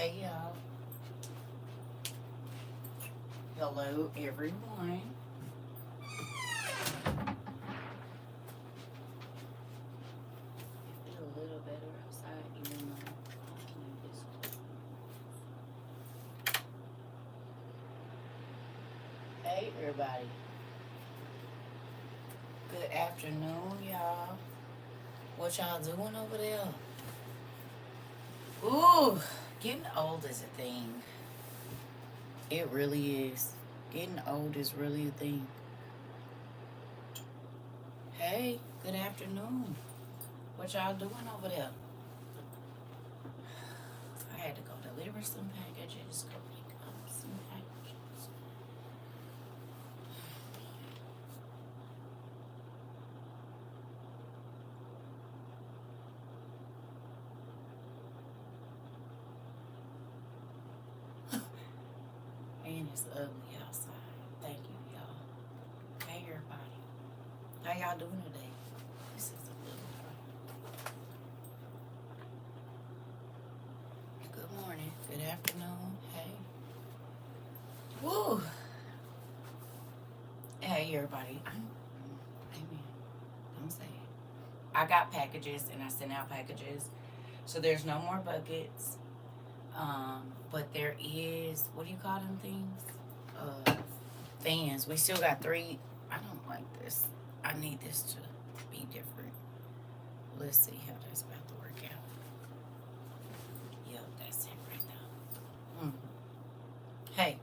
Hey y'all. Hello everyone. It feel a little better outside even though I need this. Hey everybody. Good afternoon, y'all. What y'all doing over there? Ooh, getting old is a thing. It really is. Getting old is really a thing. Hey, good afternoon. What y'all doing over there? I had to go deliver some packages. Go pick up some packages. And it's ugly outside. Thank you, y'all. Hey, everybody. How y'all doing today? This is a little good morning. Good afternoon. Hey. Woo. Hey, everybody. Amen. Don't say it. I got packages and I sent out packages. So there's no more buckets. But there is, what do you call them things? Fans. We still got 3. I don't like this. I need this to be different. Let's see how that's about to work out. Yep, that's it right now. Hey,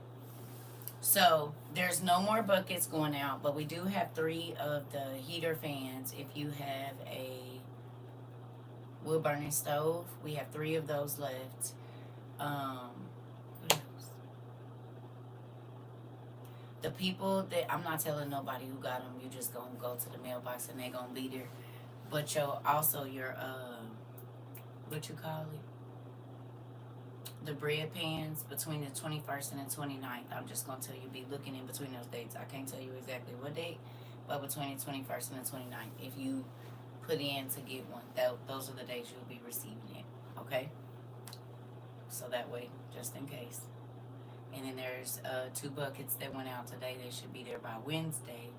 so there's no more buckets going out, but we do have 3 of the heater fans. If you have a wood burning stove, we have 3 of those left. What else? The people that, I'm not telling nobody who got them. You just gonna go to the mailbox and they gonna be there. But your what you call it? The bread pans between the 21st and the 29th. I'm just gonna tell you, be looking in between those dates. I can't tell you exactly what date, but between the 21st and the 29th, if you put in to get one, those are the days you'll be receiving it. Okay. So that way, just in case. And then there's 2 buckets that went out today. They should be there by Wednesday.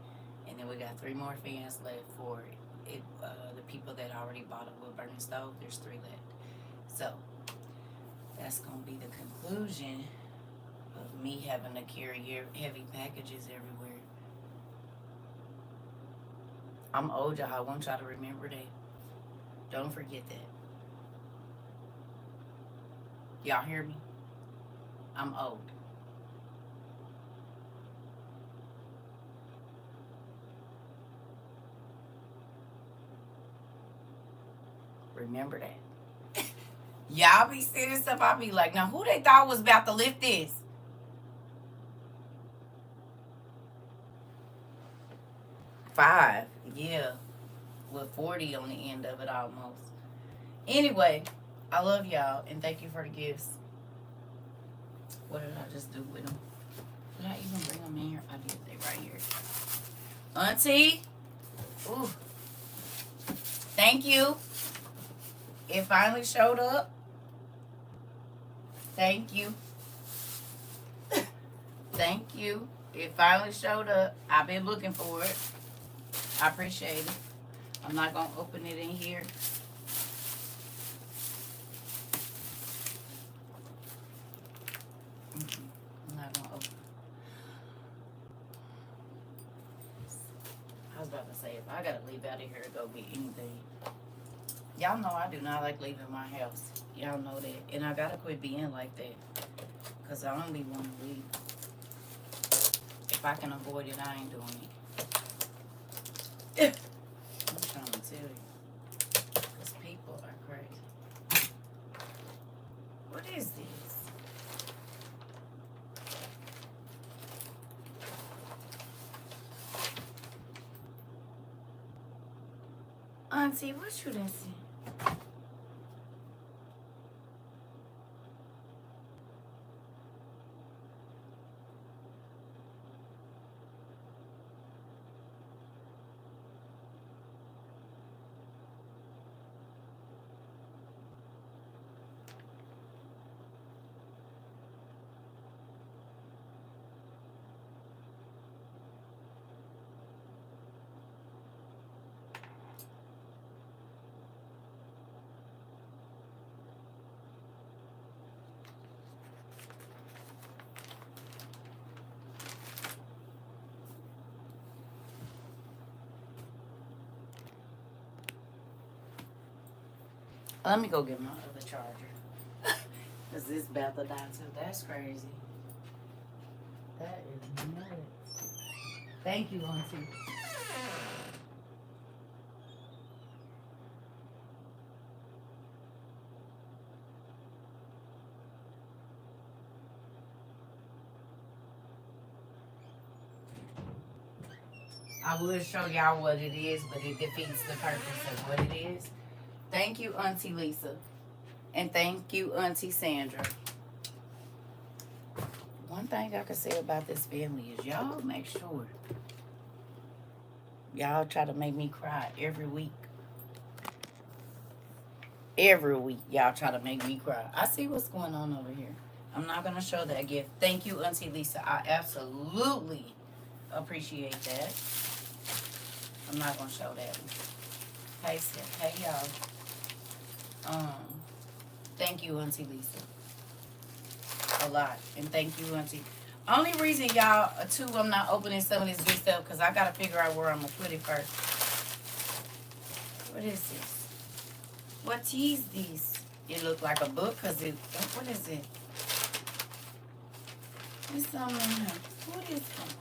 And then we got 3 more fans left for it. The people that already bought a wood burning stove, there's 3 left. So that's gonna be the conclusion of me having to carry heavy packages everywhere. I'm old, y'all. I want y'all to remember that. Don't forget that. Y'all hear me? I'm old. Remember that. Y'all be saying stuff, I be like, now who they thought was about to lift this? 5, yeah. With 40 on the end of it almost. Anyway, I love y'all and thank you for the gifts. What did I just do with them? Did I even bring them in here? I did. They right here. Auntie. Ooh. Thank you. It finally showed up. Thank you. Thank you. It finally showed up. I've been looking for it. I appreciate it. I'm not going to open it in here. I'm not going to open it. I was about to say, if I got to leave out of here to go get anything. Y'all know I do not like leaving my house. Y'all know that. And I got to quit being like that. Because I only want to leave. If I can avoid it, I ain't doing it. I'm trying to tell you. Because people are crazy. What is this? Auntie, what you done see? Let me go get my other charger. Because this about to die too. That's crazy. That is nuts. Thank you, Auntie. I will show y'all what it is, but it defeats the purpose of what it is. Thank you, Auntie Lisa. And thank you, Auntie Sandra. One thing I can say about this family is y'all make sure y'all try to make me cry every week. Every week, y'all try to make me cry. I see what's going on over here. I'm not going to show that gift. Thank you, Auntie Lisa. I absolutely appreciate that. I'm not going to show that one. Hey, Seth. Hey, y'all. Thank you, Auntie Lisa. A lot. And thank you, Auntie. Only reason, y'all, too, I'm not opening some of this big stuff because I got to figure out where I'm going to put it first. What is this? What is this? It look like a book because it, what is it? It's something in here. What is it?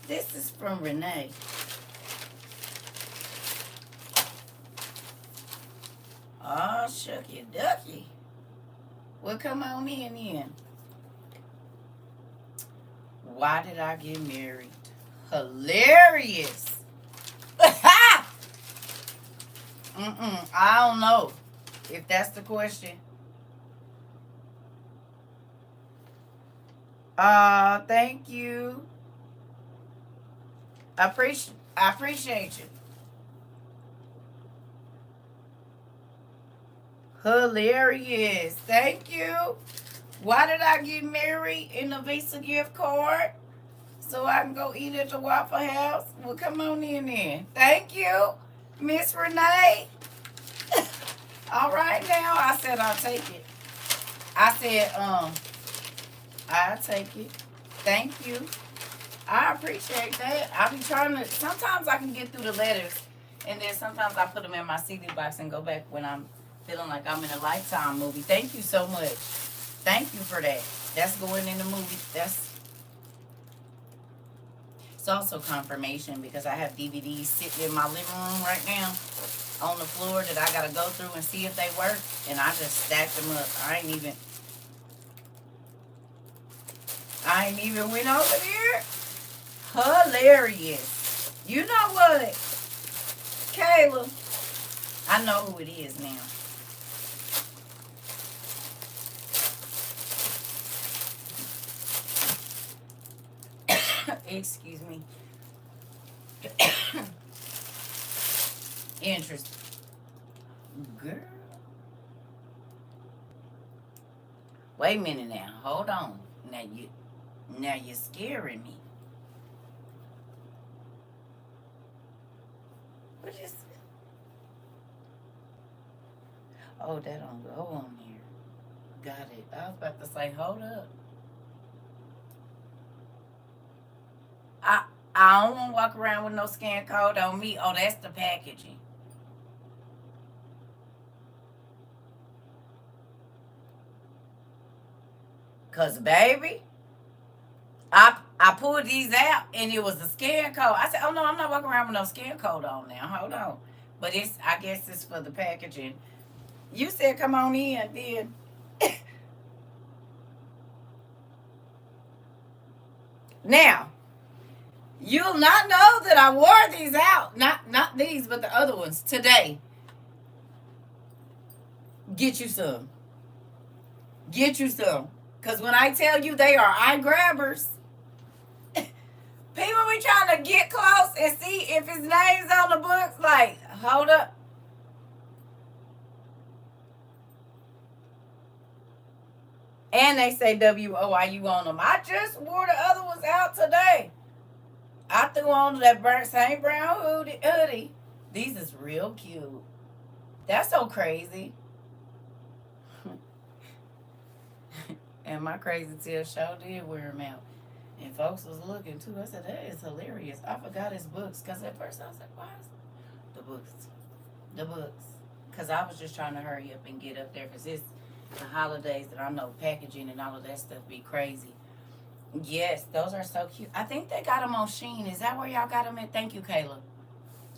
This is from Renee. Oh, shucky ducky. Well, come on in then. Why did I get married? Hilarious. I don't know if that's the question. Thank you. I appreciate you. Hilarious. Thank you. Why did I get married in a Visa gift card? So I can go eat at the Waffle House? Well, come on in then. Thank you, Miss Renee. All right now. I said I'll take it. I said, I'll take it. Thank you. I appreciate that. I be trying to, sometimes I can get through the letters, and then sometimes I put them in my CD box and go back when I'm feeling like I'm in a Lifetime movie. Thank you so much. Thank you for that. That's going in the movie. It's also confirmation because I have DVDs sitting in my living room right now on the floor that I got to go through and see if they work, and I just stacked them up. I ain't even went over there. Hilarious. You know what, Kayla? I know who it is now. Excuse me. Interesting. Girl. Wait a minute now. Hold on. Now you're scaring me. What is it? Oh, that don't go on here. Got it. I was about to say, hold up. I don't want to walk around with no scan code on me. Oh, that's the packaging. Cause baby, I pulled these out and it was a scan code. I said, oh no, I'm not walking around with no scan code on now. Hold on. But I guess it's for the packaging. You said come on in then. Now, you'll not know that I wore these out. Not these, but the other ones today. Get you some. Get you some. Because when I tell you they are eye grabbers, people be trying to get close and see if his name's on the books. Like, hold up. And they say WOIU on them. I just wore the other ones out today. I threw on that same brown hoodie. These is real cute. That's so crazy. And my crazy tail show did wear them out. And folks was looking too. I said, that is hilarious. I forgot his books. Because at first I was like, why is the books? The books. Because I was just trying to hurry up and get up there because it's the holidays and I know packaging and all of that stuff be crazy. Yes, those are so cute. I think they got them on Sheen. Is that where y'all got them at? Thank you, Kayla.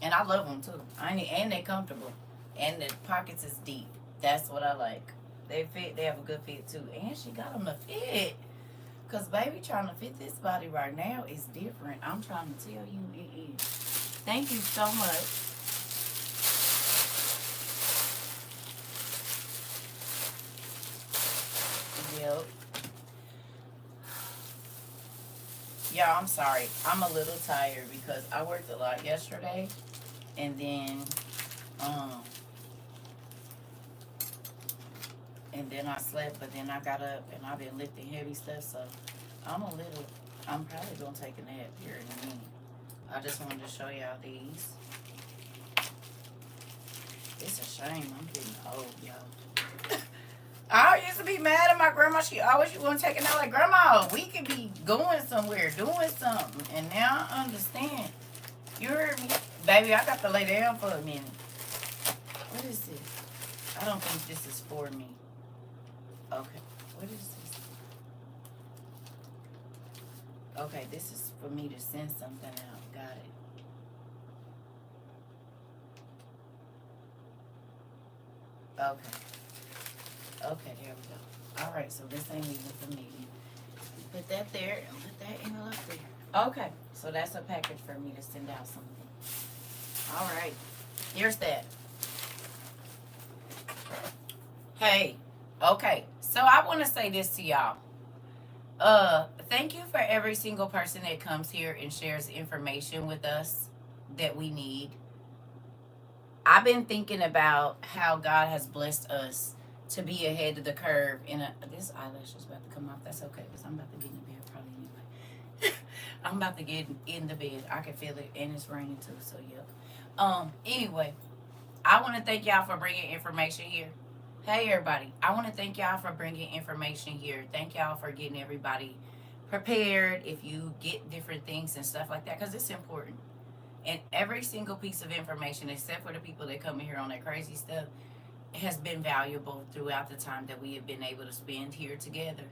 And I love them too. And they comfortable. And the pockets is deep. That's what I like. They fit. They have a good fit too. And she got them to fit. Cause baby, trying to fit this body right now is different. I'm trying to tell you it is. Thank you so much. Yep. Yeah, I'm sorry. I'm a little tired because I worked a lot yesterday, and um, I slept. But then I got up and I've been lifting heavy stuff, so I'm a little. I'm probably gonna take a nap here in a minute. I just wanted to show y'all these. It's a shame I'm getting old, y'all. I used to be mad at my grandma. She always want to take a nap. Like, grandma, we could be going somewhere, doing something. And now I understand. You heard me? Baby, I got to lay down for a minute. What is this? I don't think this is for me. Okay. What is this? Okay, this is for me to send something out. Got it. Okay. Okay, there we go. All right, so this ain't even for me. Put that there and put that in up there. Okay, so that's a package for me to send out something. All right, here's that. Hey, okay, so I want to say this to y'all. Thank you for every single person that comes here and shares information with us that we need. I've been thinking about how God has blessed us to be ahead of the curve. This eyelash is about to come off. That's okay because I'm about to get in the bed probably anyway. I'm about to get in the bed. I can feel it, and it's raining too. So yep. Anyway, I want to thank y'all for bringing information here. Hey everybody, I want to thank y'all for bringing information here. Thank y'all for getting everybody prepared. If you get different things and stuff like that, because it's important. And every single piece of information, except for the people that come in here on that crazy stuff, has been valuable throughout the time that we have been able to spend here together.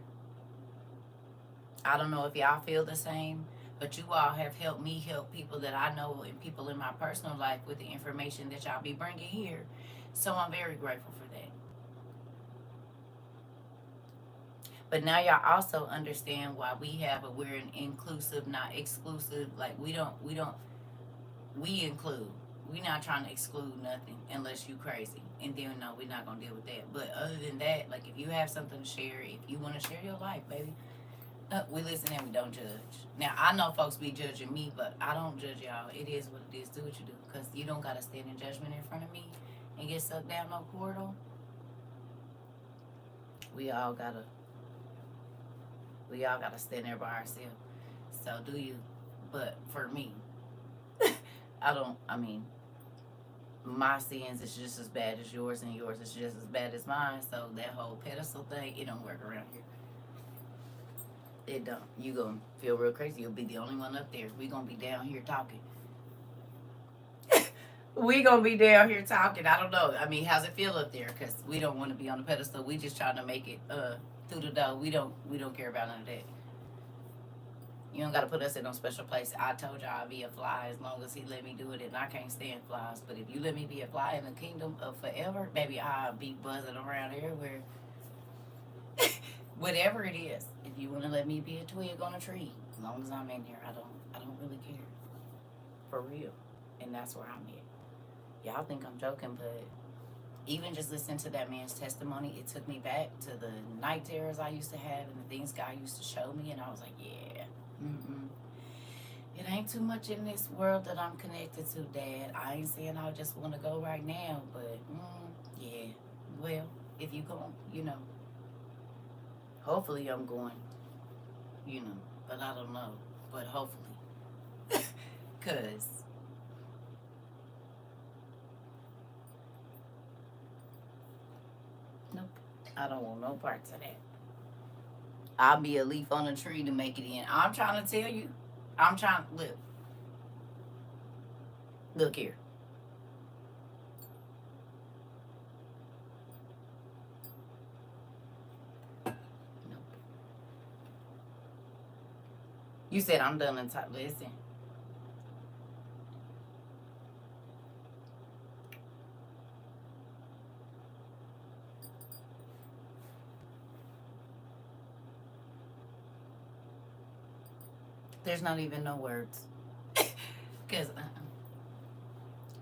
I don't know if y'all feel the same, but you all have helped me help people that I know and people in my personal life with the information that y'all be bringing here. So I'm very grateful for that. But now y'all also understand why we're an inclusive, not exclusive. Like we include. We not trying to exclude nothing unless you crazy. And then no, we're not gonna deal with that. But other than that, like if you have something to share, if you want to share your life, baby, we listen and we don't judge. Now I know folks be judging me, but I don't judge y'all. It is what it is. Do what you do, cause you don't gotta stand in judgment in front of me and get sucked down no portal. We all gotta stand there by ourselves. So do you? But for me, I mean, my sins is just as bad as yours, and yours is just as bad as mine. So that whole pedestal thing, it don't work around here. It don't. You gonna feel real crazy. You'll be the only one up there. We gonna be down here talking. We gonna be down here talking. I don't know. I mean, how's it feel up there? Cause we don't want to be on the pedestal. We just trying to make it through the door. We don't care about none of that. You don't got to put us in no special place. I told y'all I'd be a fly as long as he let me do it, and I can't stand flies. But if you let me be a fly in the kingdom of forever, baby, I'll be buzzing around everywhere. Whatever it is, if you want to let me be a twig on a tree, as long as I'm in here, I don't really care. For real. And that's where I'm at. Y'all think I'm joking, but even just listening to that man's testimony, it took me back to the night terrors I used to have and the things God used to show me, and I was like, yeah. Mm-mm. It ain't too much in this world that I'm connected to, Dad. I ain't saying I just want to go right now, but yeah. Well, if you go, hopefully I'm going, but I don't know. But hopefully, cause nope, I don't want no parts of that. I'll be a leaf on a tree to make it in. I'm trying to tell you. I'm trying to look here. You said I'm done and talk. Listen. There's not even no words. Because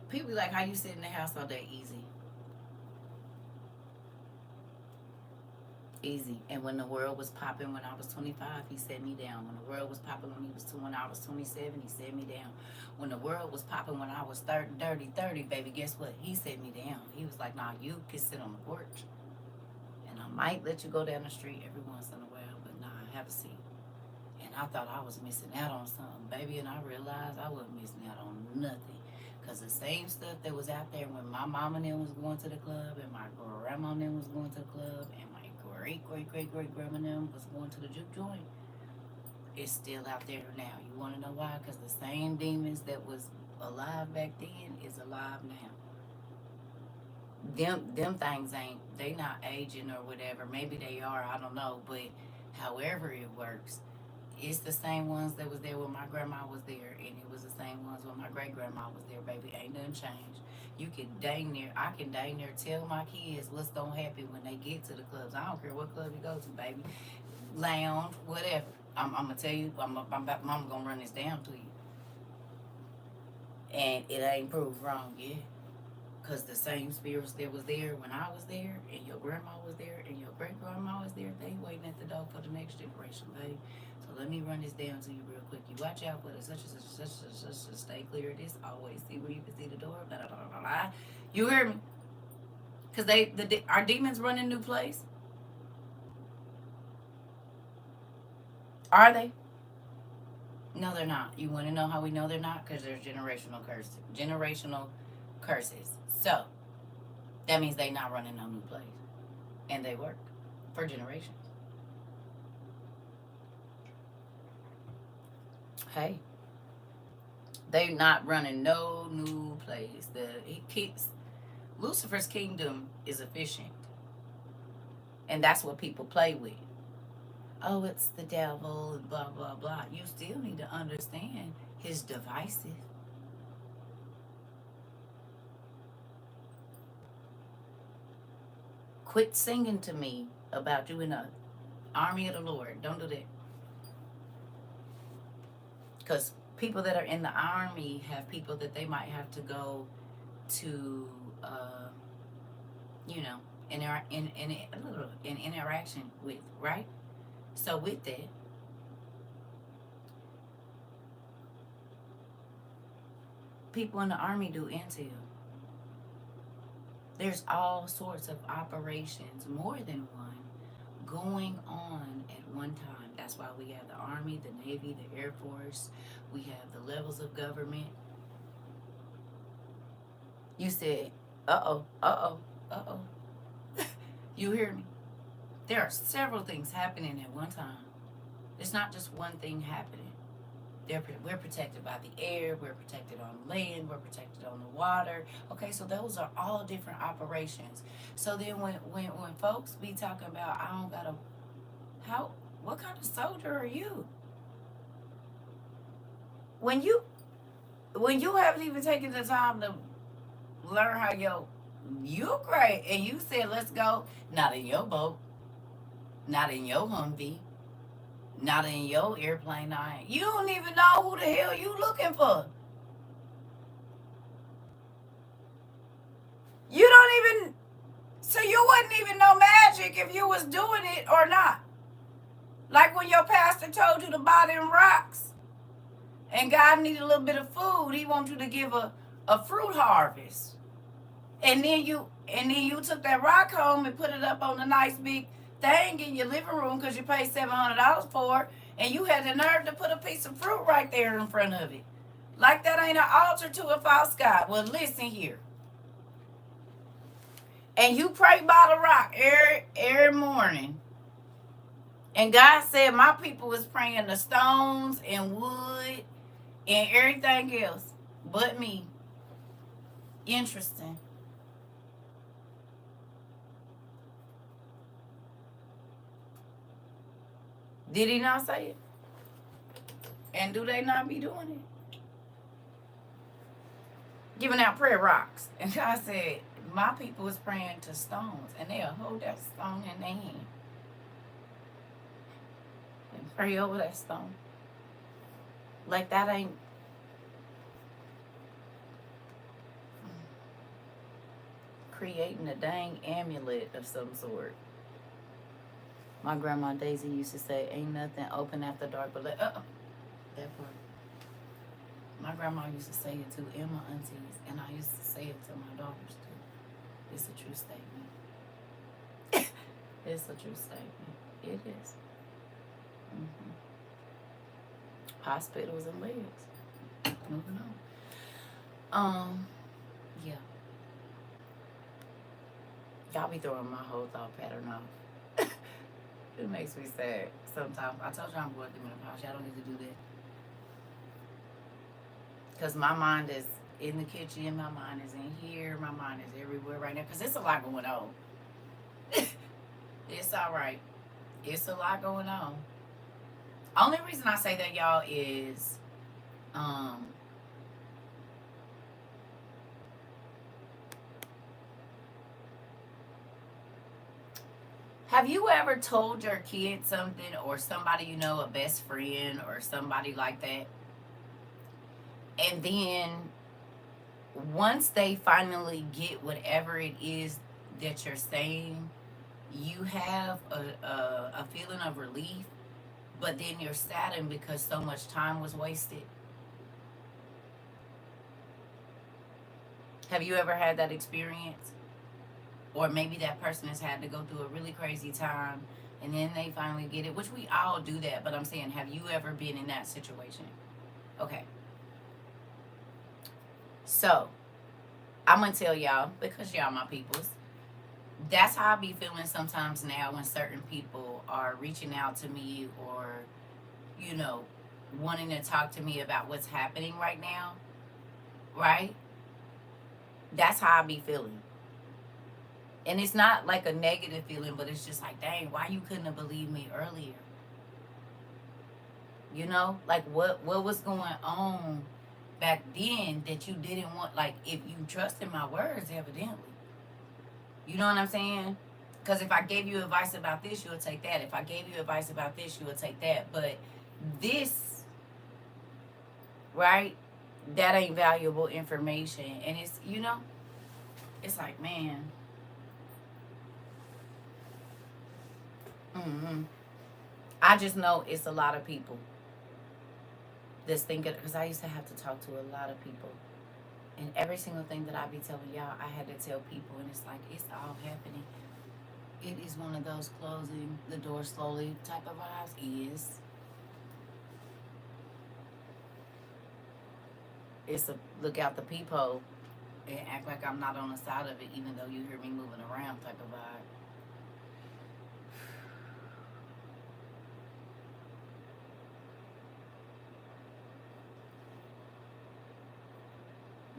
people like, how you sit in the house all day? Easy. Easy. And when the world was popping when I was 25, he set me down. When the world was popping when I was 27, he set me down. When the world was popping when I was 30, baby, guess what? He set me down. He was like, nah, you can sit on the porch. And I might let you go down the street every once in a while, but nah, have a seat. And I thought I was missing out on something, baby, and I realized I wasn't missing out on nothing. Because the same stuff that was out there when my mama and them was going to the club, and my grandma and them was going to the club, and my great-great-great-great-grandma and them was going to the juke joint, it's still out there now. You want to know why? Because the same demons that was alive back then is alive now. Them things ain't, they not aging or whatever. Maybe they are, I don't know. But however it works, it's the same ones that was there when my grandma was there, and it was the same ones when my great grandma was there, baby. Ain't nothing changed. I can dang near tell my kids what's gonna happen when they get to the clubs. I don't care what club you go to, baby. Lounge, whatever. I'm gonna tell you, mama gonna run this down to you. And it ain't proved wrong yet. Because the same spirits that was there when I was there, and your grandma was there, and your great grandma was there, they waiting at the door for the next generation, baby. So let me run this down to you real quick. You watch out for the such and such. Stay clear of this. Always see where you can see the door. Blah, blah, blah, blah. You hear me? Because our demons run in new place. Are they? No, they're not. You want to know how we know they're not? Because there's generational curses. Generational curses. So that means they not running no new place, and they work for generations. Hey, they not running no new place. Lucifer's kingdom is efficient, and that's what people play with. Oh, it's the devil and blah blah blah. You still need to understand his devices. Quit singing to me about you in the army of the Lord. Don't do that. Because people that are in the army have people that they might have to go to, you know, in interaction with, right? So with that, people in the army do intel. There's all sorts of operations, more than one, going on at one time. That's why we have the Army, the Navy, the Air Force. We have the levels of government. You said, uh-oh, uh-oh, uh-oh. You hear me? There are several things happening at one time. It's not just one thing happening. We're protected by the air, we're protected on land, we're protected on the water. Okay, so those are all different operations. So then when folks be talking about, I don't got what kind of soldier are you? When you haven't even taken the time to learn how you're great, and you said let's go, not in your boat, not in your Humvee, not in your airplane. You don't even know who the hell you looking for. You don't even. So you wouldn't even know magic if you was doing it or not. Like when your pastor told you to buy them rocks, and God needed a little bit of food. He wanted you to give a fruit harvest, and then you took that rock home and put it up on a nice big thing in your living room because you paid $700 for it, and you had the nerve to put a piece of fruit right there in front of it. Like that ain't an altar to a false god. Well, listen here. And you pray by the rock every morning. And God said my people was praying the stones and wood and everything else but me. Interesting. Did he not say it? And do they not be doing it? Giving out prayer rocks. And God said, my people is praying to stones, and they'll hold that stone in their hand and pray over that stone. Like that ain't creating a dang amulet of some sort. My grandma Daisy used to say, ain't nothing open after dark but that part. My grandma used to say it to and my aunties, and I used to say it to my daughters too. It's a true statement. It's a true statement. It is. Mm-hmm. Hospitals and legs. Moving on. Yeah. Y'all be throwing my whole thought pattern off. It makes me sad sometimes. I told y'all I'm going through menopause. Y'all don't need to do that. Because my mind is in the kitchen, my mind is in here, my mind is everywhere right now. Because it's a lot going on. It's all right. It's a lot going on. Only reason I say that, y'all, is have you ever told your kid something, or somebody you know, a best friend or somebody like that, and then once they finally get whatever it is that you're saying, you have a feeling of relief, but then you're saddened because so much time was wasted? Have you ever had that experience? Or maybe that person has had to go through a really crazy time and then they finally get it, which we all do that, but I'm saying, have you ever been in that situation? Okay. So, I'm going to tell y'all, because y'all my peoples, that's how I be feeling sometimes now when certain people are reaching out to me, or, you know, wanting to talk to me about what's happening right now, right? That's how I be feeling. And it's not like a negative feeling, but it's just like, dang, why you couldn't have believed me earlier? You know, like what was going on back then that you didn't want? Like, if you trusted my words, evidently. You know what I'm saying? Because if I gave you advice about this, you would take that. If I gave you advice about this, you would take that. But this, right? That ain't valuable information. And it's, you know, it's like, man. Mm-hmm. I just know it's a lot of people that's thinking, because I used to have to talk to a lot of people. And every single thing that I be telling y'all, I had to tell people. And it's like, it's all happening. It is one of those closing the door slowly type of vibes. It's a look out the peephole and act like I'm not on the side of it, even though you hear me moving around type of vibe.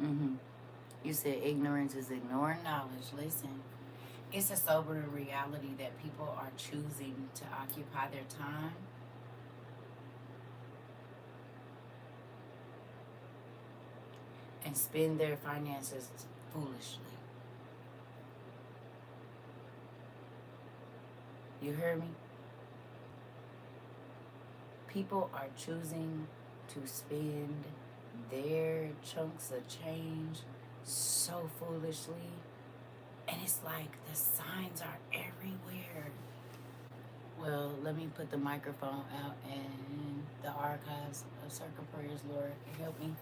Mm-hmm. You said ignorance is ignoring knowledge. Listen, it's a sobering reality that people are choosing to occupy their time and spend their finances foolishly. You hear me? People are choosing to spend their chunks of change so foolishly. And it's like the signs are everywhere. Well, let me put the microphone out in the archives of CERCA prayers. Lord, help me.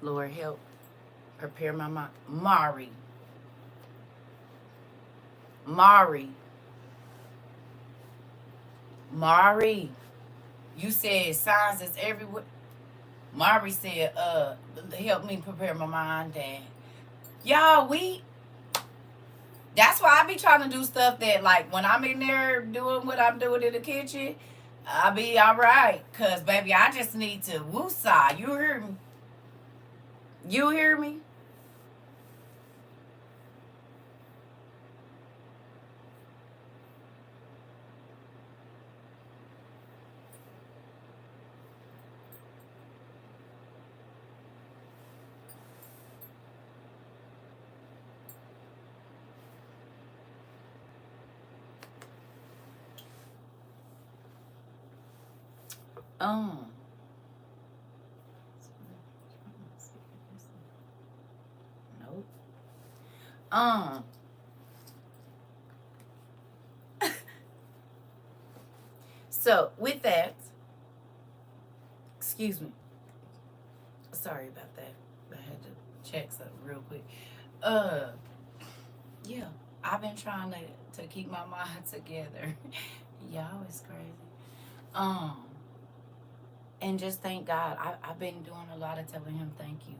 Lord, help prepare my mind. Mari, you said signs is everywhere. Mari said, help me prepare my mind, Dad. Y'all, that's why I be trying to do stuff that, like, when I'm in there doing what I'm doing in the kitchen, I'll be all right. Because, baby, I just need to woosah. You hear me? You hear me? Um, nope. Um, so with that, excuse me. Sorry about that. I had to check something real quick. Uh, yeah, I've been trying to keep my mind together. Y'all is crazy. Um, and just thank God. I've been doing a lot of telling him thank you.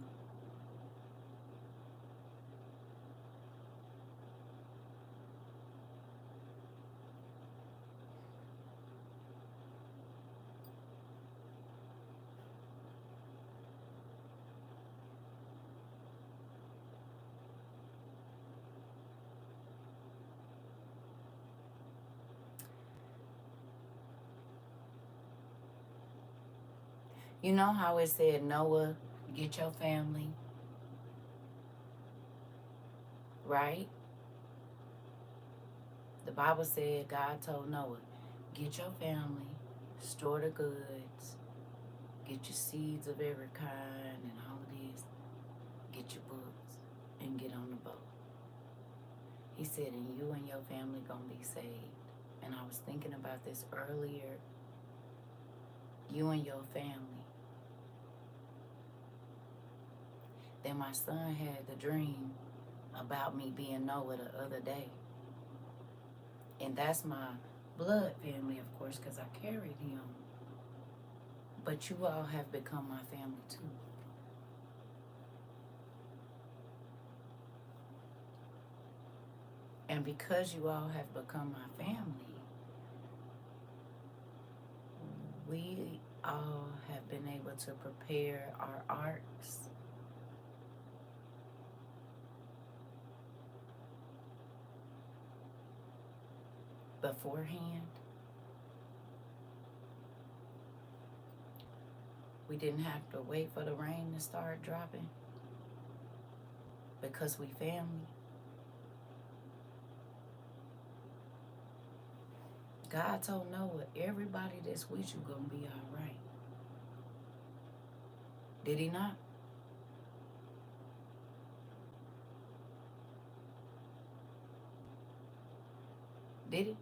You know how it said, Noah, get your family, right? The Bible said God told Noah, get your family, store the goods, get your seeds of every kind and all of this, get your books, and get on the boat. He said, and you and your family gonna be saved. And I was thinking about this earlier. You and your family. Then my son had the dream about me being Noah the other day. And that's my blood family, of course, because I carried him. But you all have become my family too. And because you all have become my family, we all have been able to prepare our arcs beforehand. We didn't have to wait for the rain to start dropping because we family. God told Noah, everybody that's with you gonna be all right. Did he not? Did he?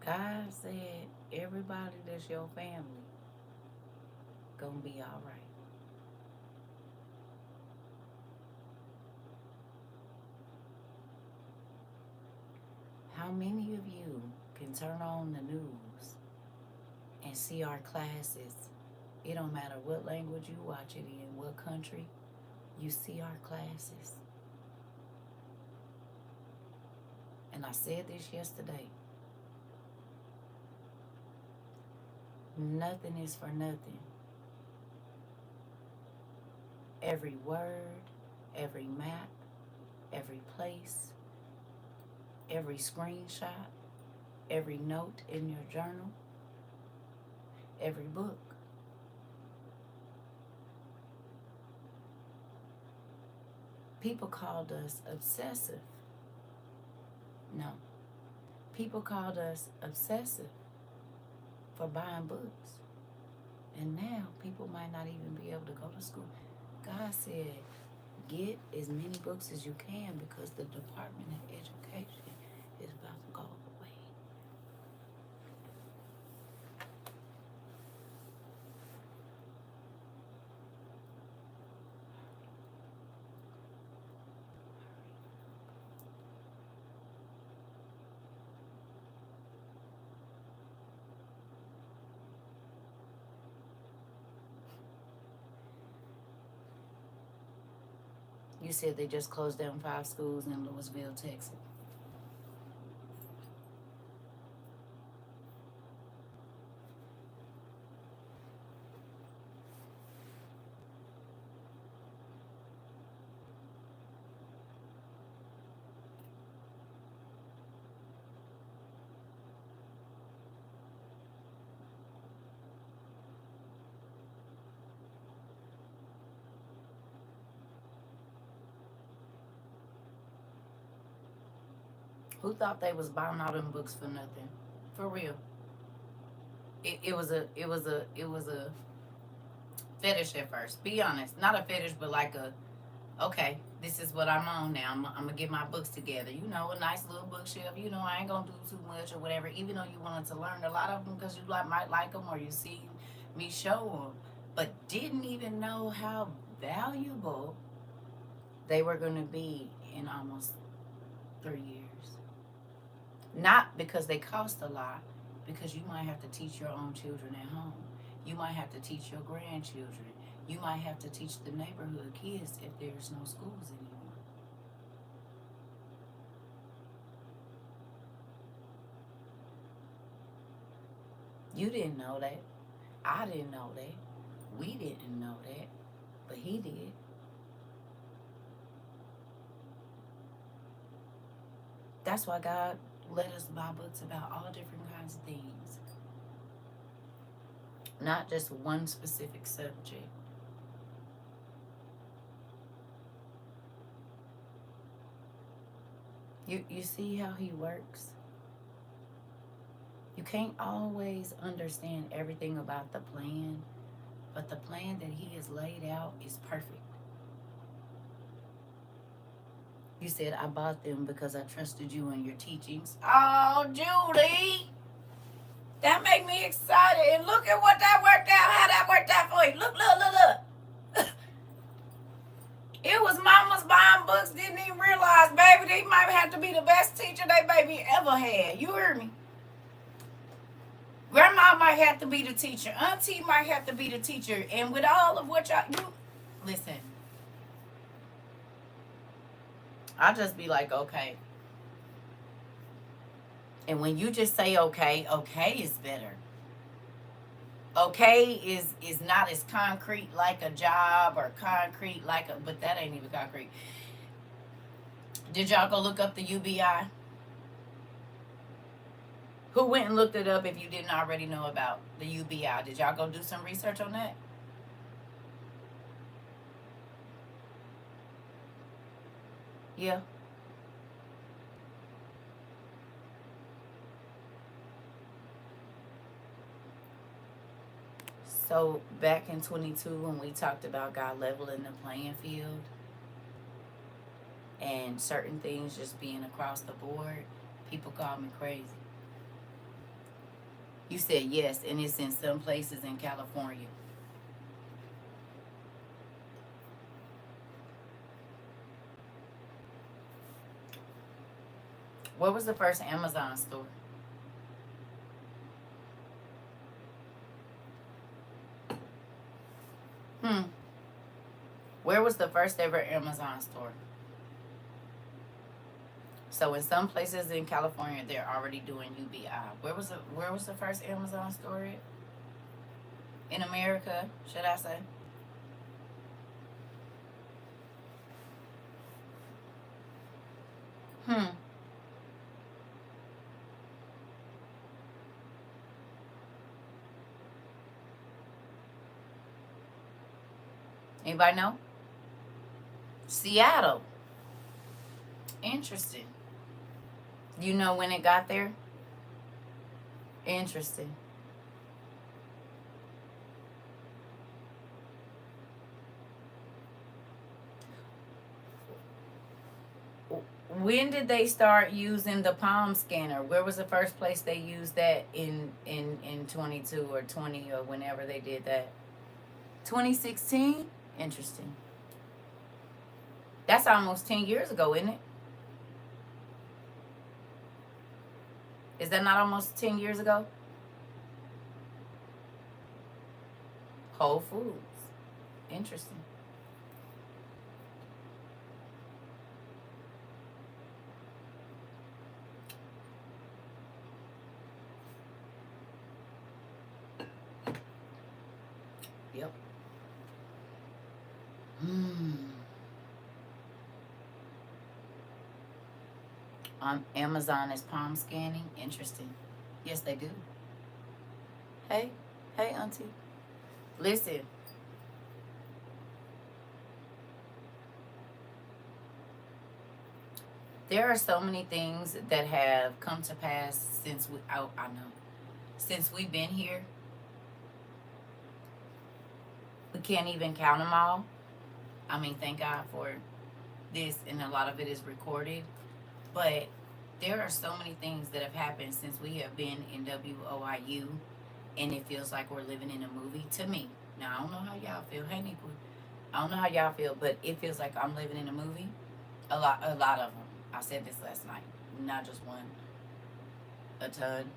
God said, everybody that's your family gonna be all right. How many of you can turn on the news and see our classes? It don't matter what language you watch it in, what country, you see our classes. And I said this yesterday. Nothing is for nothing. Every word, every map, every place, every screenshot, every note in your journal, every book. People called us obsessive. No. People called us obsessive for buying books. And now people might not even be able to go to school. God said, get as many books as you can because the Department of Education is about to go away. You said they just closed down 5 schools in Louisville, Texas. Who thought they was buying all them books for nothing? For real. It was a fetish at first. Be honest. Not a fetish, but like a, okay, this is what I'm on now. I'm gonna get my books together. You know, a nice little bookshelf. You know, I ain't gonna do too much or whatever. Even though you wanted to learn a lot of them because you might like them or you see me show them, but didn't even know how valuable they were gonna be in almost 3 years. Not because they cost a lot, because you might have to teach your own children at home. You might have to teach your grandchildren. You might have to teach the neighborhood kids if there's no schools anymore. You didn't know that. I didn't know that. We didn't know that. But he did. That's why God let us buy books about all different kinds of things, not just one specific subject. You see how he works? You can't always understand everything about the plan, but the plan that he has laid out is perfect. You said, I bought them because I trusted you in your teachings. Oh, Judy, that made me excited. And look at what that worked out, how that worked out for you. Look. It was mamas buying books, didn't even realize, baby, they might have to be the best teacher they baby ever had. You heard me? Grandma might have to be the teacher. Auntie might have to be the teacher. And with all of what y'all, listen, I'll just be like, okay. And when you just say okay, okay is better. Okay is not as concrete like a job or concrete like a, but that ain't even concrete. Did y'all go look up the UBI? Who went and looked it up if you didn't already know about the UBI? Did y'all go do some research on that? Yeah. So back in 22 when we talked about God leveling the playing field and certain things just being across the board, people called me crazy. You said yes, and it's in some places in California. What was the first Amazon store? Where was the first ever Amazon store? So in some places in California, they're already doing UBI. Where was the first Amazon store at? In America, should I say? Hmm. Anybody know? Seattle. Interesting. You know when it got there? Interesting. When did they start using the palm scanner? Where was the first place they used that in 22 or 20 or whenever they did that? 2016? Interesting. That's almost 10 years ago, isn't it? Is that not almost 10 years ago? Whole Foods. Interesting. Yep. Amazon is palm scanning. Interesting. Yes, they do. Hey, hey, Auntie. Listen. There are so many things that have come to pass since I know, since we've been here. We can't even count them all. I mean, thank God for this, and a lot of it is recorded. But there are so many things that have happened since we have been in WOIU, and it feels like we're living in a movie to me. Now, I don't know how y'all feel. Hey, Nick, I don't know how y'all feel, but it feels like I'm living in a movie. A lot of them. I said this last night, not just one, a ton.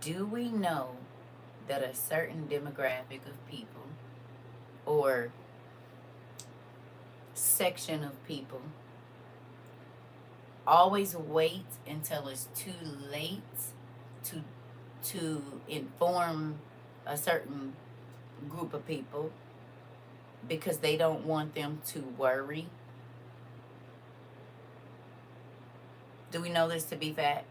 Do we know that a certain demographic of people or section of people always wait until it's too late to inform a certain group of people because they don't want them to worry? Do we know this to be fact?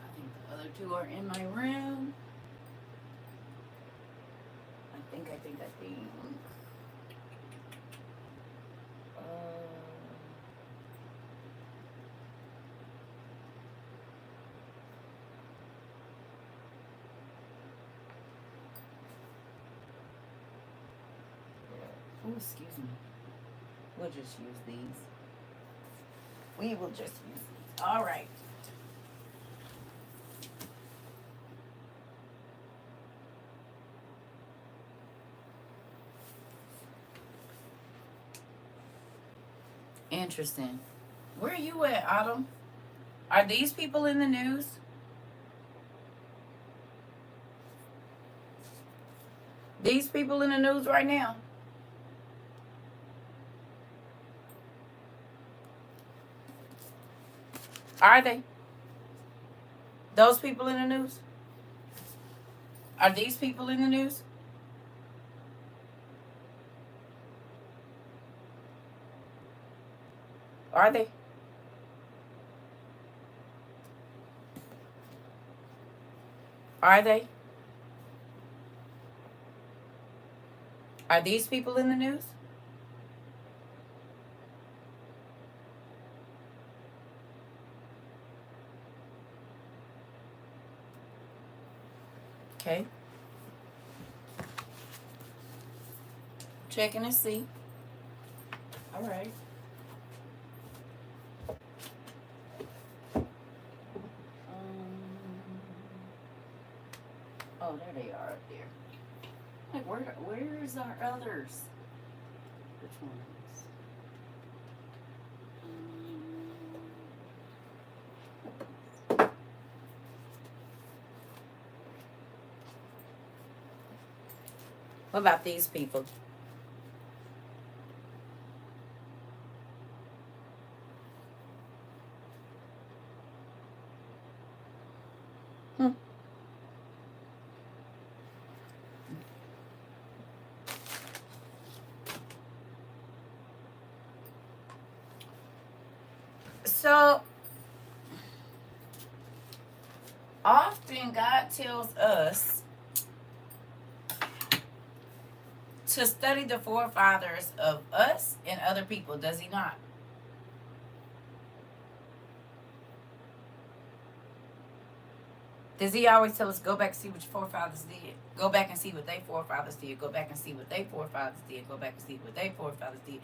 I think the other two are in my room. I think. Uh, oh, excuse me. We'll just use these. We will just use these. All right. Interesting. Where are you at, Autumn? Are these people in the news? These people in the news right now? Are they? Those people in the news? Are these people in the news? Are they? Are they? Are these people in the news? Okay. Checking to see. All right. Oh, there they are up there. Like, where's our others? Which ones? What about these people? Hmm. So often God tells us to study the forefathers of us and other people, does he not? Does he always tell us, go back and see what your forefathers did? Go back and see what they forefathers did. Go back and see what they forefathers did. Go back and see what they forefathers did.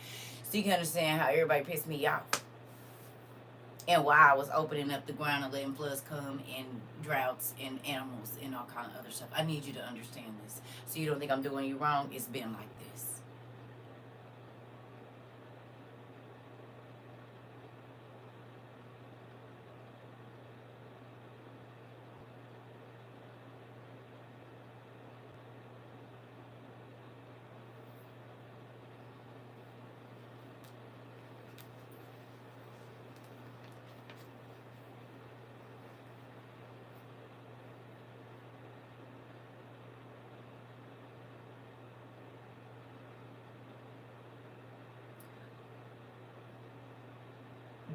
So you can understand how everybody pissed me off. And why I was opening up the ground and letting floods come and droughts and animals and all kind of other stuff. I need you to understand this. So you don't think I'm doing you wrong. It's been like this.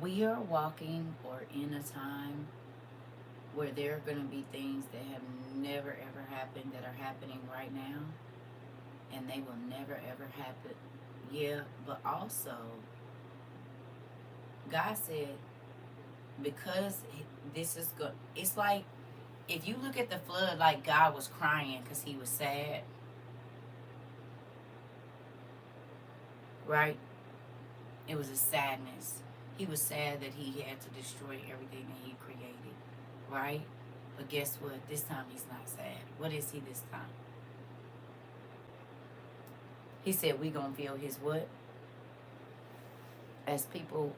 We are walking or in a time where there are going to be things that have never ever happened that are happening right now, and they will never ever happen. Yeah, but also God said, because this is good. It's like if you look at the flood, like God was crying because he was sad, right? It was a sadness. He was sad that he had to destroy everything that he created, right? But guess what? This time he's not sad. What is he this time? He said we gonna feel his what? As people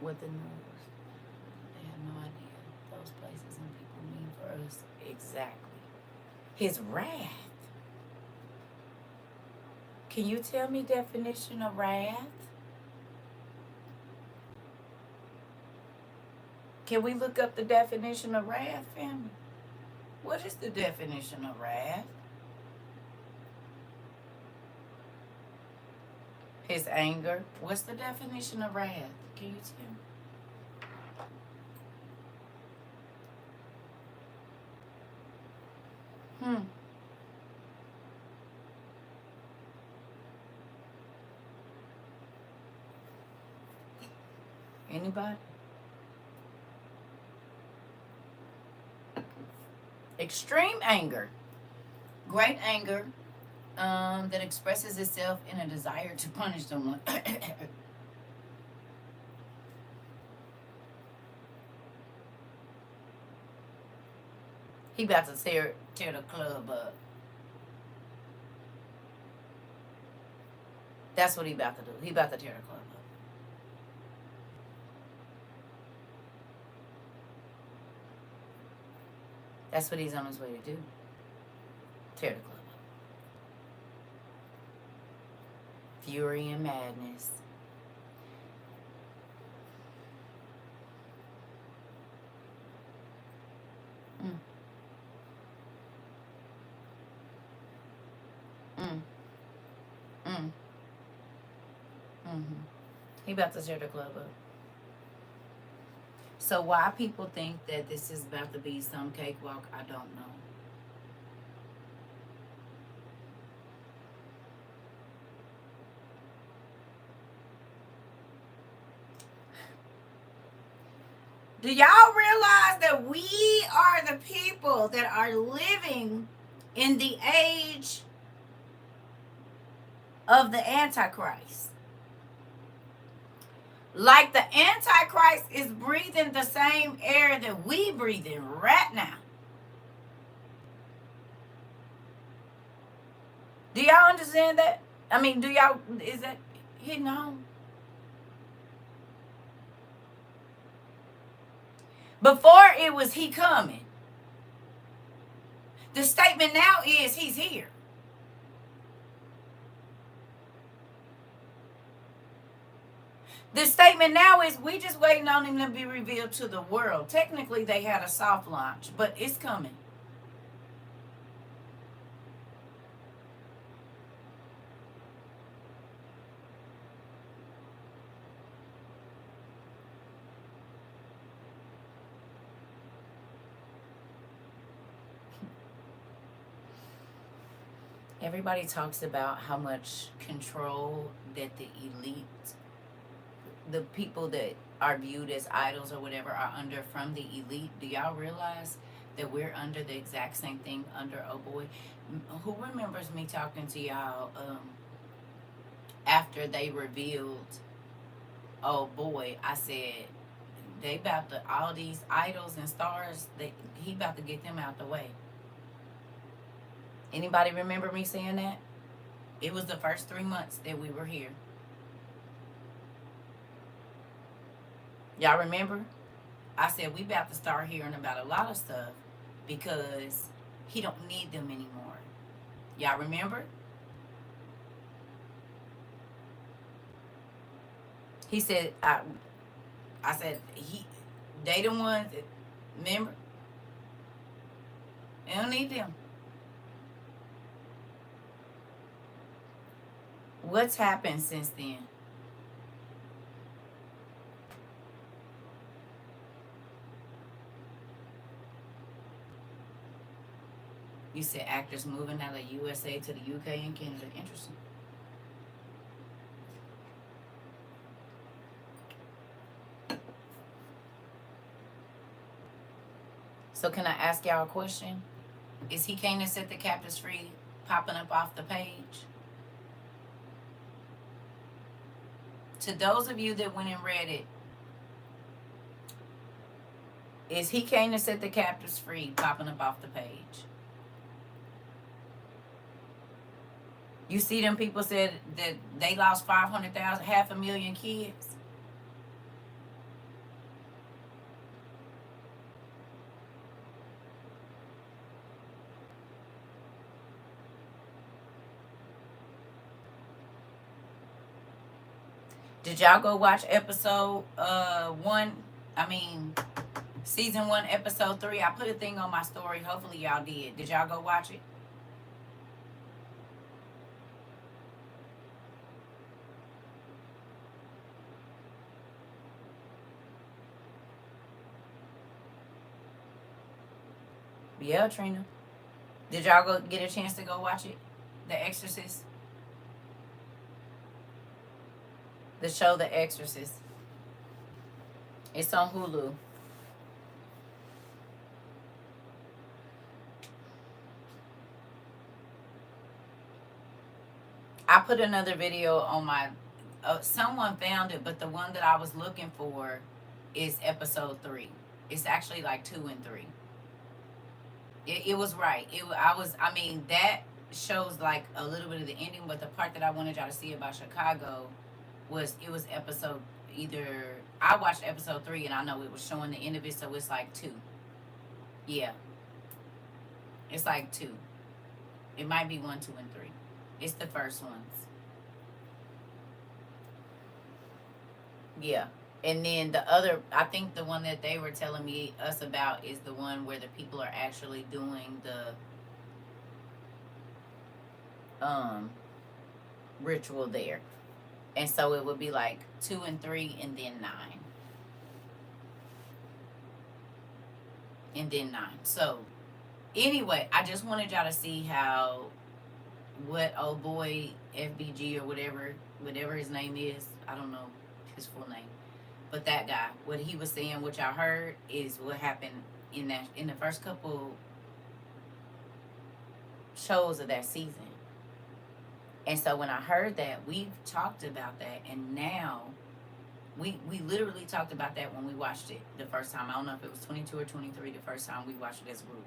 with the news, they have no idea those places and people mean for us. Exactly. His wrath. Can you tell me definition of wrath? Can we look up the definition of wrath, family? What is the definition of wrath? His anger. What's the definition of wrath? Can you tell me? Anybody? Extreme anger. Great anger that expresses itself in a desire to punish someone. He about to tear the club up. That's what he about to do. He about to tear the club up. That's what he's on his way to do. Tear the club up. Fury and madness. Mm. Mm. Mm. Mm-hmm. He about to tear the club up. So why people think that this is about to be some cakewalk, I don't know. Do y'all realize that we are the people that are living in the age of the Antichrist? Like the Antichrist is breathing the same air that we breathe in right now. Do y'all understand that? I mean, is that hitting home? Before it was he coming. The statement now is he's here. The statement now is we just waiting on him to be revealed to the world. Technically, they had a soft launch, but it's coming. Everybody talks about how much control that the elite, the people that are viewed as idols or whatever, are under from the elite. Do y'all realize that we're under the exact same thing under Oh Boy. Who remembers me talking to y'all after they revealed Oh Boy? I said they about to, all these idols and stars, he about to get them out the way. Anybody remember me saying that? It was the first 3 months that we were here. Y'all remember? I said we about to start hearing about a lot of stuff because he don't need them anymore. Y'all remember? He said, I said, they the ones that, remember? They don't need them. What's happened since then? You said actors moving out of USA to the UK and Canada. Interesting. So can I ask y'all a question? Is he came to set the captives free popping up off the page? To those of you that went and read it, is he came to set the captives free popping up off the page? You see them people said that they lost 500,000, 500,000 kids. Did y'all go watch episode 1? I mean, season 1, episode 3. I put a thing on my story. Hopefully y'all did. Did y'all go watch it? Yeah, Trina. Did y'all go get a chance to go watch it? The Exorcist? The show The Exorcist. It's on Hulu. I put another video on my, someone found it, but the one that I was looking for is episode 3. It's actually like 2 and 3. It was right. I mean, that shows like a little bit of the ending, but the part that I wanted y'all to see about Chicago was, it was episode, either, I watched episode 3 and I know it was showing the end of it, so it's like 2. Yeah. It's like 2. It might be 1, 2, and 3. It's the first ones. Yeah. And then the other, I think the one that they were telling me us about is the one where the people are actually doing the ritual there. And so it would be like 2 and 3 and then 9. And then 9. So anyway, I just wanted y'all to see how, what Oh Boy FBG or whatever his name is, I don't know his full name, but that guy, what he was saying, which I heard, is what happened in the first couple shows of that season. And so when I heard that, we've talked about that, and now we literally talked about that when we watched it the first time. I don't know if it was 22 or 23 the first time we watched it as a group.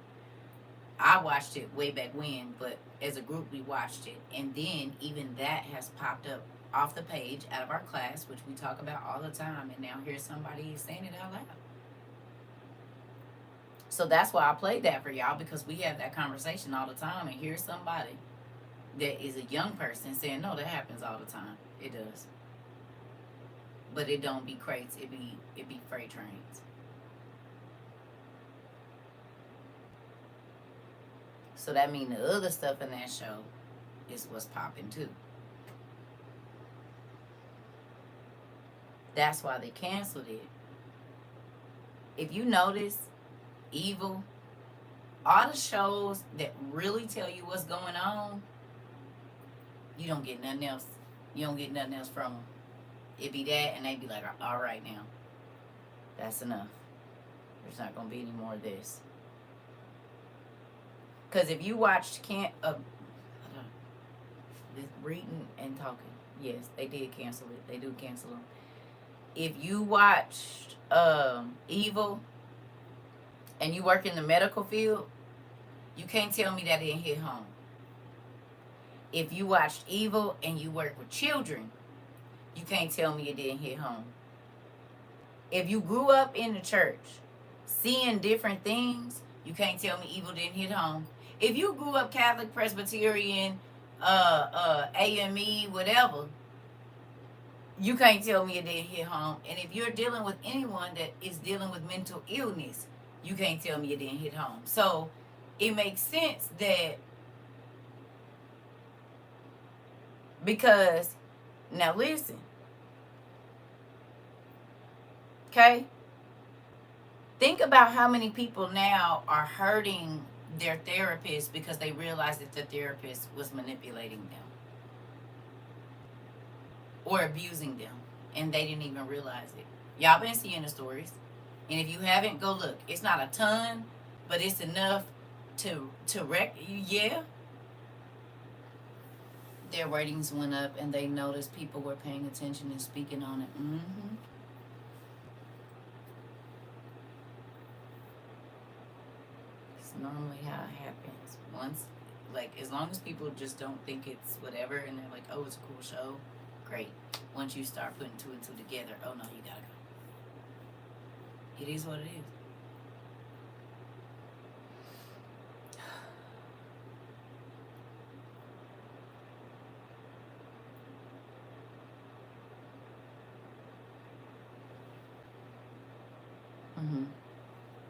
I watched it way back when, but as a group we watched it. And then even that has popped up off the page out of our class, which we talk about all the time, and now here's somebody saying it out loud. So that's why I played that for y'all, because we have that conversation all the time, and here's somebody that is a young person saying, no, that happens all the time. It does. But it don't be crates, it be freight trains. So that means the other stuff in that show is what's popping too. That's why they canceled it. If you notice, Evil, all the shows that really tell you what's going on, you don't get nothing else. You don't get nothing else from them. It be that, and they be like, all right now, that's enough. There's not going to be any more of this. Because if you watched reading and talking, yes, they did cancel it. They do cancel them. If you watched Evil and you work in the medical field, you can't tell me that didn't hit home. If you watched Evil and you work with children, you can't tell me it didn't hit home. If you grew up in the church seeing different things, you can't tell me Evil didn't hit home. If you grew up Catholic, Presbyterian, AME, whatever, you can't tell me it didn't hit home. And if you're dealing with anyone that is dealing with mental illness, you can't tell me it didn't hit home. So it makes sense that, because, now listen, okay? Think about how many people now are hurting their therapist because they realized that the therapist was manipulating them or abusing them, and they didn't even realize it. Y'all been seeing the stories, and if you haven't, go look. It's not a ton, but it's enough to wreck you. Yeah, their ratings went up, and they noticed people were paying attention and speaking on it. It's normally how it happens. Once, like, as long as people just don't think it's whatever, and they're like, oh, it's a cool show, great. Once you start putting two and two together, oh no, you gotta go. It is what it is.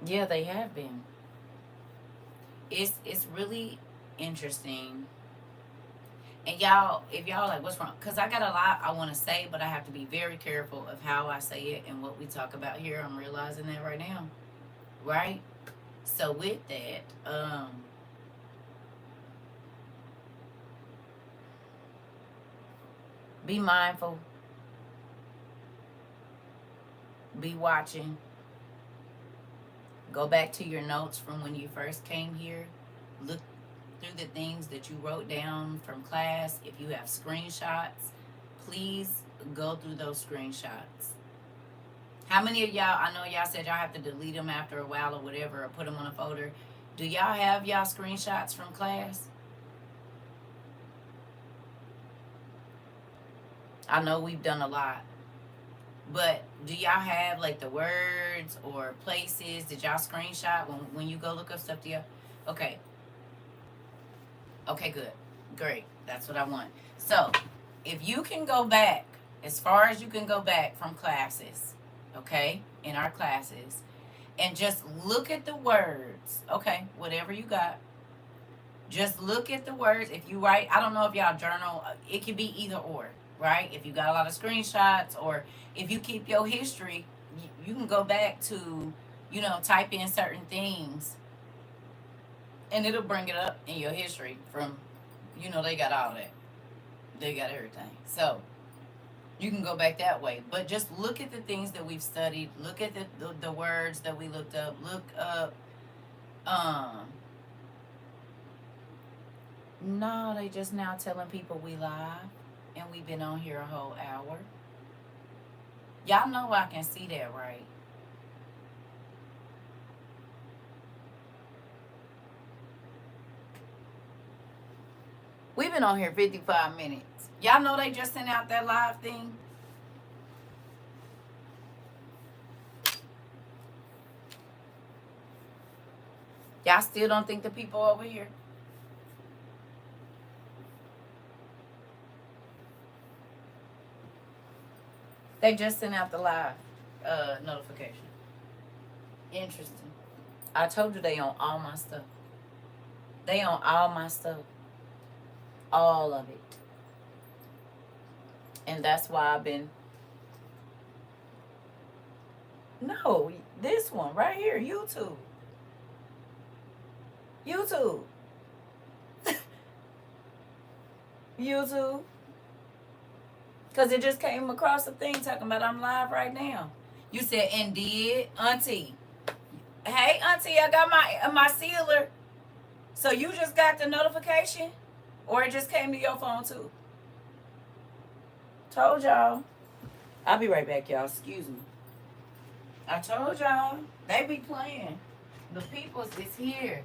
Yeah, they have been. It's really interesting. And y'all, if y'all like, what's wrong? Because I got a lot I want to say, but I have to be very careful of how I say it and what we talk about here. I'm realizing that right now, right? So with that, be mindful, be watching. Go back to your notes from when you first came here. Look through the things that you wrote down from class. If you have screenshots, please go through those screenshots. How many of y'all, I know y'all said y'all have to delete them after a while or whatever, or put them on a folder. Do y'all have y'all screenshots from class? I know we've done a lot. But do y'all have like the words or places? Did y'all screenshot when you go look up stuff? Do y'all? Okay. Okay, good. Great. That's what I want. So if you can go back, as far as you can go back from classes, okay, in our classes, and just look at the words, okay, whatever you got. Just look at the words. If you write, I don't know if y'all journal, it could be either or, right? If you got a lot of screenshots, or if you keep your history, you can go back to, type in certain things, and it'll bring it up in your history from, they got all that. They got everything. So you can go back that way. But just look at the things that we've studied. Look at the words that we looked up. Look up, no, they just now telling people we live, and we've been on here a whole hour. Y'all know I can see that, right? We've been on here 55 minutes. Y'all know they just sent out that live thing? Y'all still don't think the people over here? They just sent out the live notification. Interesting. I told you they on all my stuff. They on all my stuff. All of it. And that's why I've been... No, this one right here, YouTube. YouTube. YouTube. Because it just came across the thing talking about I'm live right now. You said, indeed, Auntie. Hey, Auntie, I got my sealer. So you just got the notification? Or it just came to your phone too? Told y'all. I'll be right back, y'all. Excuse me. I told y'all. They be playing. The peoples is here.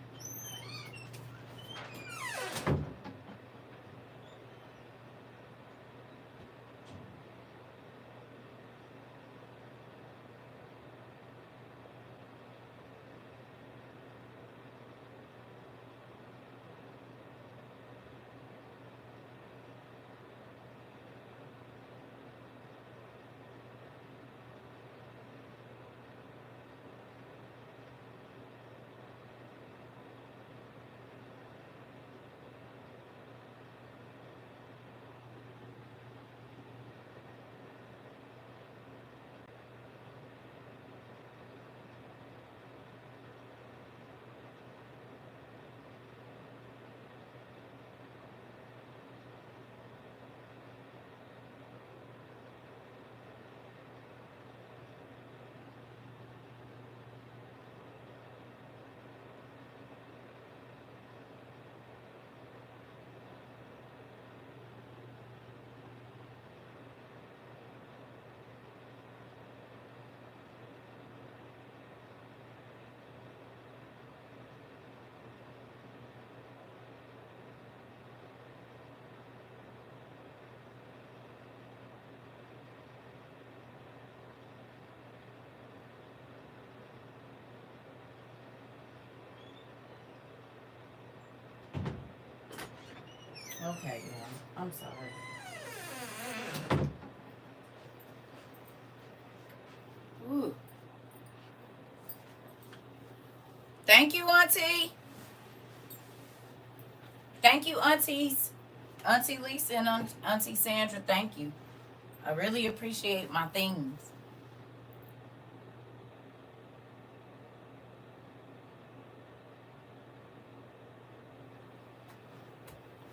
Okay, y'all. I'm sorry. Ooh. Thank you, Auntie. Thank you, Aunties. Auntie Lisa and Auntie Sandra, thank you. I really appreciate my things.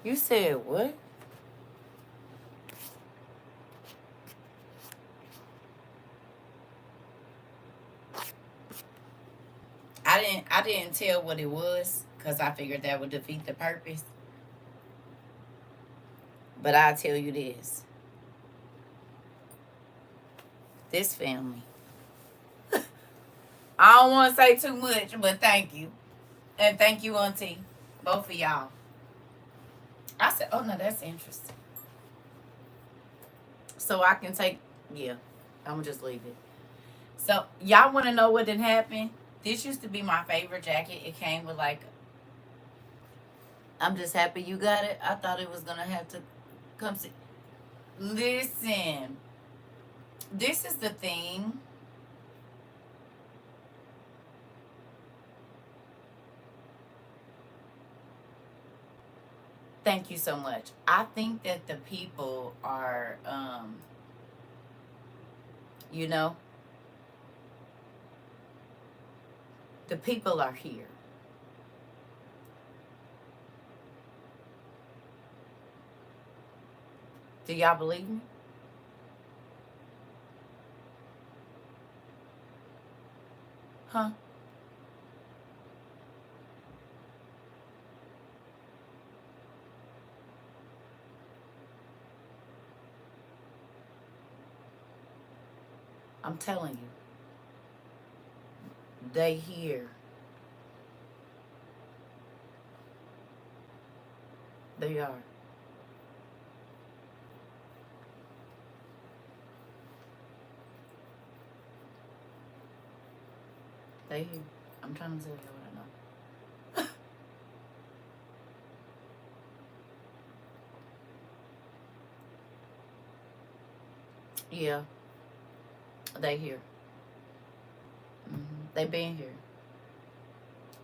You said what? I didn't tell what it was because I figured that would defeat the purpose. But I'll tell you this. This family. I don't want to say too much, but thank you. And thank you, Auntie. Both of y'all. I said, oh no, that's interesting. So I can take, yeah, I'm going to just leave it. So y'all want to know what did happen? This used to be my favorite jacket. It came with like, I'm just happy you got it. I thought it was going to have to come see. Listen, this is the thing. Thank you so much. I think that the people are, you know, the people are here. Do y'all believe me? Huh? I'm telling you. They here. They are. They here. I'm trying to tell you what I know. Yeah, they here. They been here.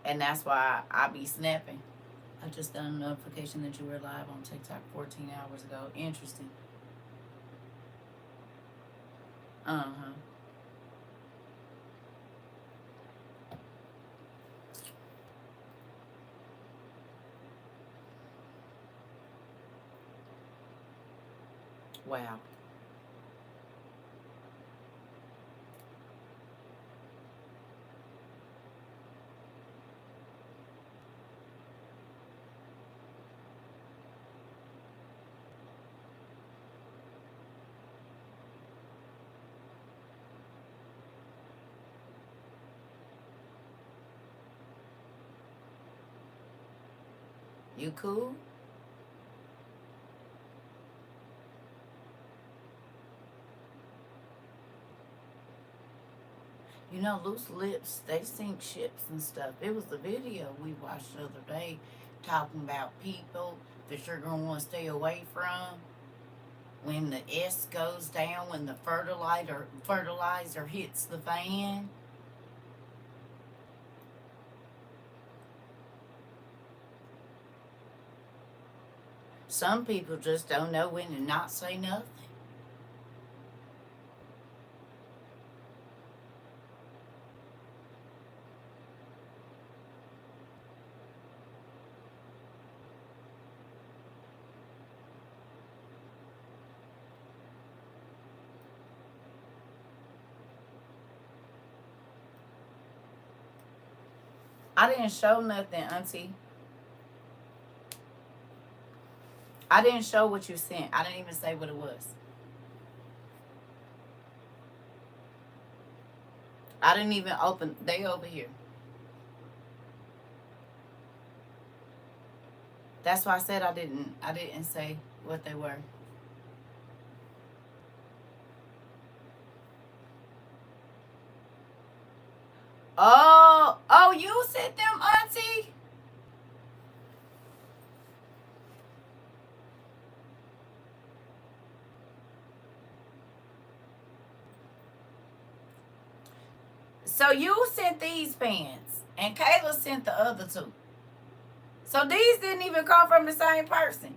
And that's why I be snapping. I just got a notification that you were live on TikTok 14 hours ago. Interesting. Uh-huh. Wow. You cool? You know, loose lips, they sink ships and stuff. It was the video we watched the other day talking about people that you're going to want to stay away from when the S goes down, when the fertilizer hits the fan. Some people just don't know when to not say nothing. I didn't show nothing, Auntie. I didn't show what you sent. I didn't even say what it was. I didn't even open. They over here. That's why I said I didn't say what they were. Oh, you sent them, Auntie? So you sent these pants, and Kayla sent the other two. So these didn't even come from the same person.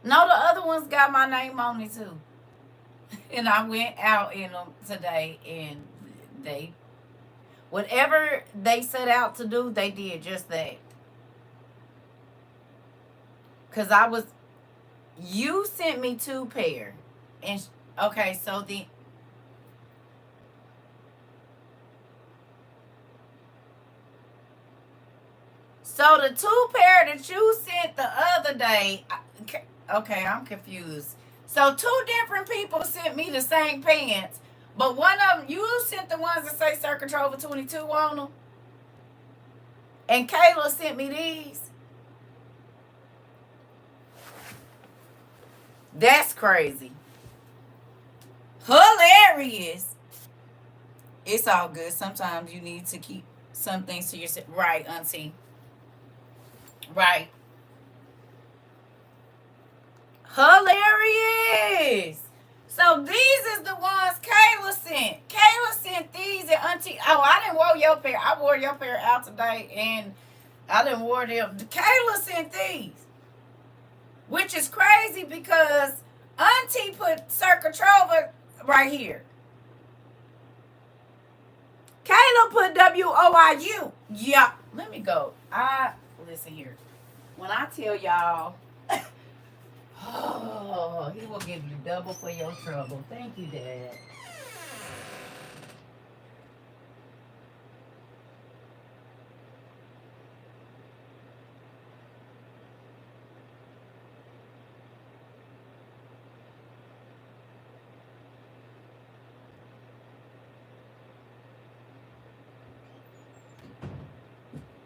No, the other ones got my name on it too. And I went out in them today, and they, whatever they set out to do, they did just that. Cause you sent me 2 pair, and okay, so the 2 pair that you sent the other day, okay, I'm confused. So 2 different people sent me the same pants, but one of them, you sent the ones that say CERCA TROVA 22 on them, and Kayla sent me these. That's crazy. Hilarious. It's all good. Sometimes you need to keep some things to yourself. Right, Auntie. Right. Hilarious. So these is the ones Kayla sent. Kayla sent these, and Auntie. Oh, I didn't wear your pair. I wore your pair out today, and I didn't wear them. Kayla sent these, which is crazy because Auntie put CERCA TROVA right here. Kayla put WOIU. Yeah. Let me go. Listen here. When I tell y'all, oh, he will give you double for your trouble. Thank you, Dad.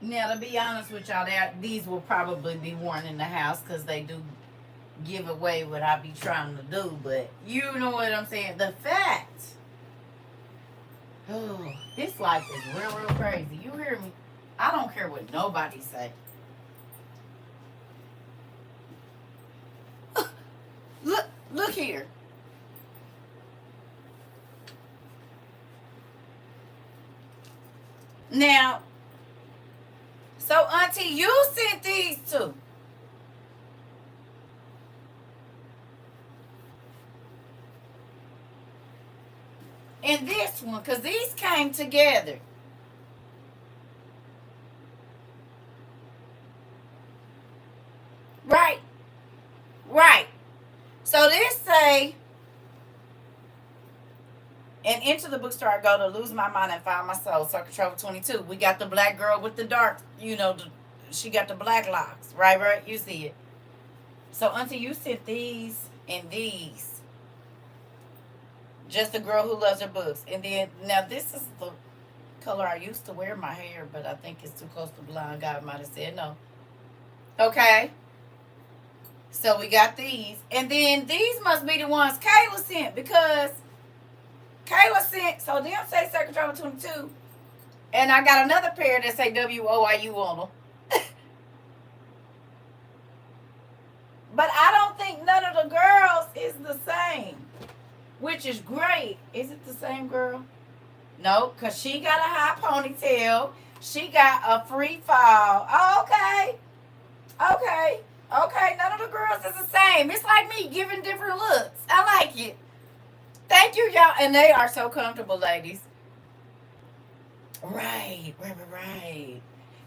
Now, to be honest with y'all, these will probably be worn in the house because they do give away what I be trying to do. But you know what I'm saying. The fact, oh, this life is real, real crazy. You hear me? I don't care what nobody say. Look here. Now, so Auntie, you sent these too. And this one, because these came together. Right. Right. So this say, and into the bookstore I go to lose my mind and find my soul. CERCA TROVA 22. We got the black girl with the dark, she got the black locks. Right? You see it. So Auntie, you sent these and these. Just the girl who loves her books. And then, now this is the color I used to wear my hair, but I think it's too close to blonde. God might have said no. Okay. So we got these. And then these must be the ones Kayla sent because Kayla sent, so them say CERCA TROVA 22. And I got another pair that say WOIU on them. But I don't think none of the girls is the same, which is great. Is it the same girl? No, because she got a high ponytail. She got a free fall. Oh, okay. Okay. Okay. None of the girls is the same. It's like me giving different looks. I like it. Thank you, y'all. And they are so comfortable, ladies. Right.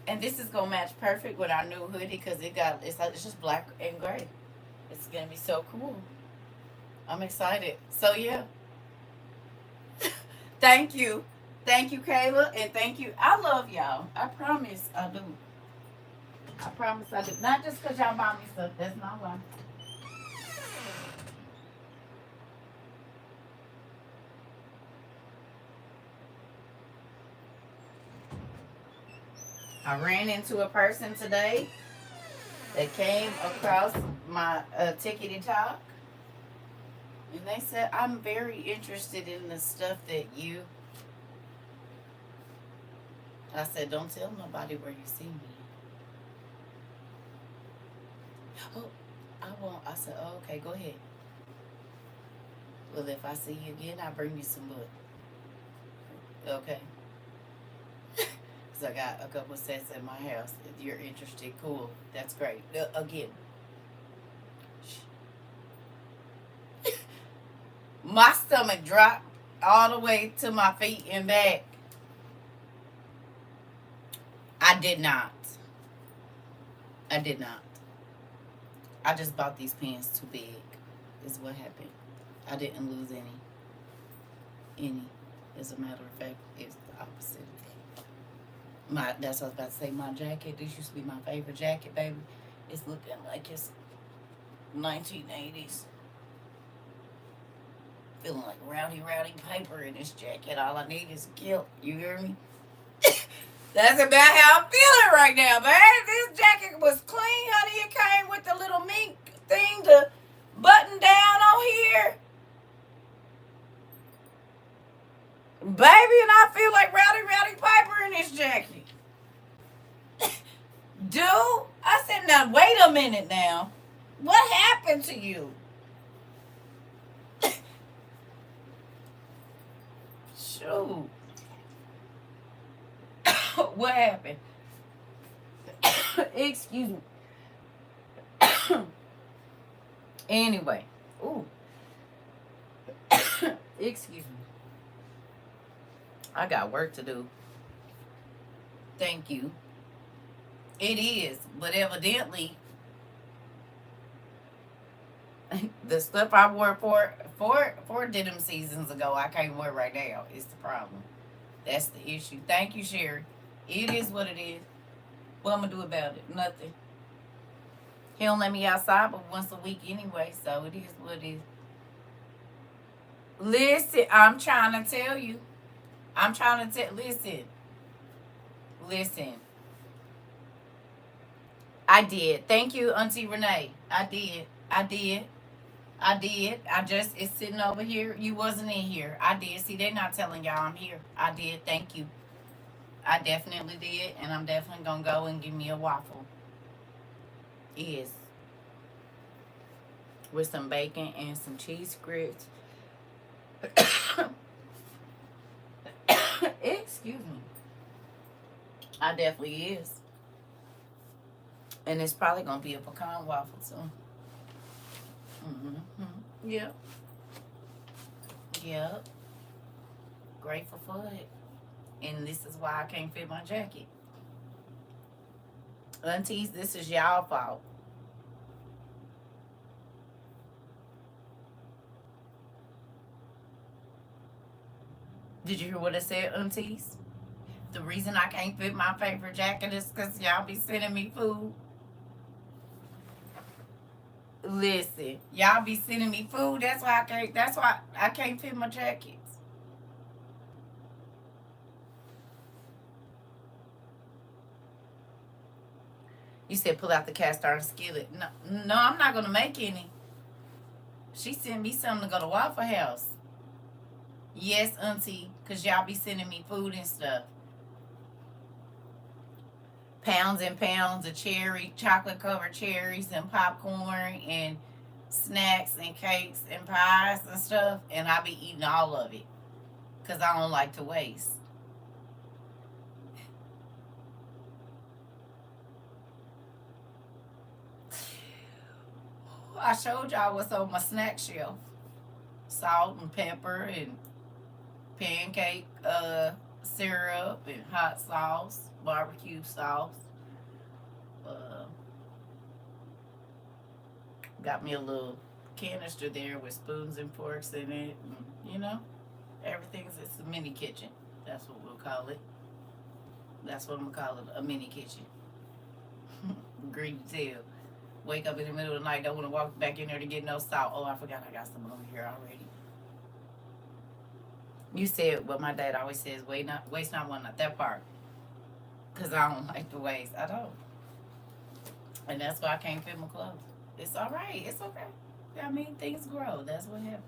And this is gonna match perfect with our new hoodie because it's just black and gray. It's gonna be so cool. I'm excited. So yeah. Thank you. Thank you, Kayla, and thank you. I love y'all. I promise I do. I promise I do. Not just because y'all buy me stuff. That's not why. I ran into a person today that came across my tickety talk. And they said, I'm very interested in the stuff that you. I said, don't tell nobody where you see me. Oh, I won't. I said, oh, okay, go ahead. Well, if I see you again, I'll bring you some wood. Okay. Because I got a couple sets in my house. If you're interested, cool. That's great. Again. My stomach dropped all the way to my feet and back. I did not. I just bought these pants too big. Is what happened. I didn't lose any. As a matter of fact, it's the opposite. That's what I was about to say. My jacket. This used to be my favorite jacket, baby. It's looking like it's 1980s. Feeling like Rowdy Piper in this jacket. All I need is a kilt. You hear me? That's about how I'm feeling right now, man. This jacket was clean, honey. It came with the little mink thing to button down on here. Baby, and I feel like Rowdy Piper in this jacket. Dude, I said, now, wait a minute now. What happened to you? Shoot. What happened? Excuse me. Anyway. Ooh. Excuse me. I got work to do. Thank you. It is. But evidently, the stuff I wore four denim seasons ago, I can't wear right now. It's the problem. That's the issue. Thank you, Sherry. It is what it is. What I'm going to do about it? Nothing. He don't let me outside but once a week anyway, so it is what it is. Listen, I'm trying to tell you. Listen. I did. Thank you, Auntie Renee. I did. It's sitting over here. You wasn't in here. I did. See, they're not telling y'all I'm here. I did. Thank you. I definitely did, and I'm definitely going to go and give me a waffle. Yes. With some bacon and some cheese grits. Excuse me. I definitely is. And it's probably going to be a pecan waffle, too. Yep. Grateful for it. And this is why I can't fit my jacket. Aunties, this is y'all fault. Did you hear what I said, aunties? The reason I can't fit my favorite jacket is because y'all be sending me food. Listen, y'all be sending me food. That's why I can't fit my jackets. You said pull out the cast iron skillet. No, no, I'm not gonna make any. She sent me something to go to Waffle House. Yes, Auntie, cause y'all be sending me food and stuff. Pounds and pounds of chocolate covered cherries and popcorn and snacks and cakes and pies and stuff, and I be eating all of it, cause I don't like to waste. I showed y'all what's on my snack shelf. Salt and pepper and pancake syrup and hot sauce, barbecue sauce. Uh, got me a little canister there with spoons and forks in it. And, everything's, it's a mini kitchen. That's what we'll call it. That's what I'm gonna call it, a mini kitchen. Green tail. Wake up in the middle of the night, don't want to walk back in there to get no salt. Oh, I forgot I got some over here already. You said what my dad always says, waste not one, not that part. Because I don't like to waste. I don't. And that's why I can't fit my clothes. It's all right. It's okay. I mean, things grow. That's what happens.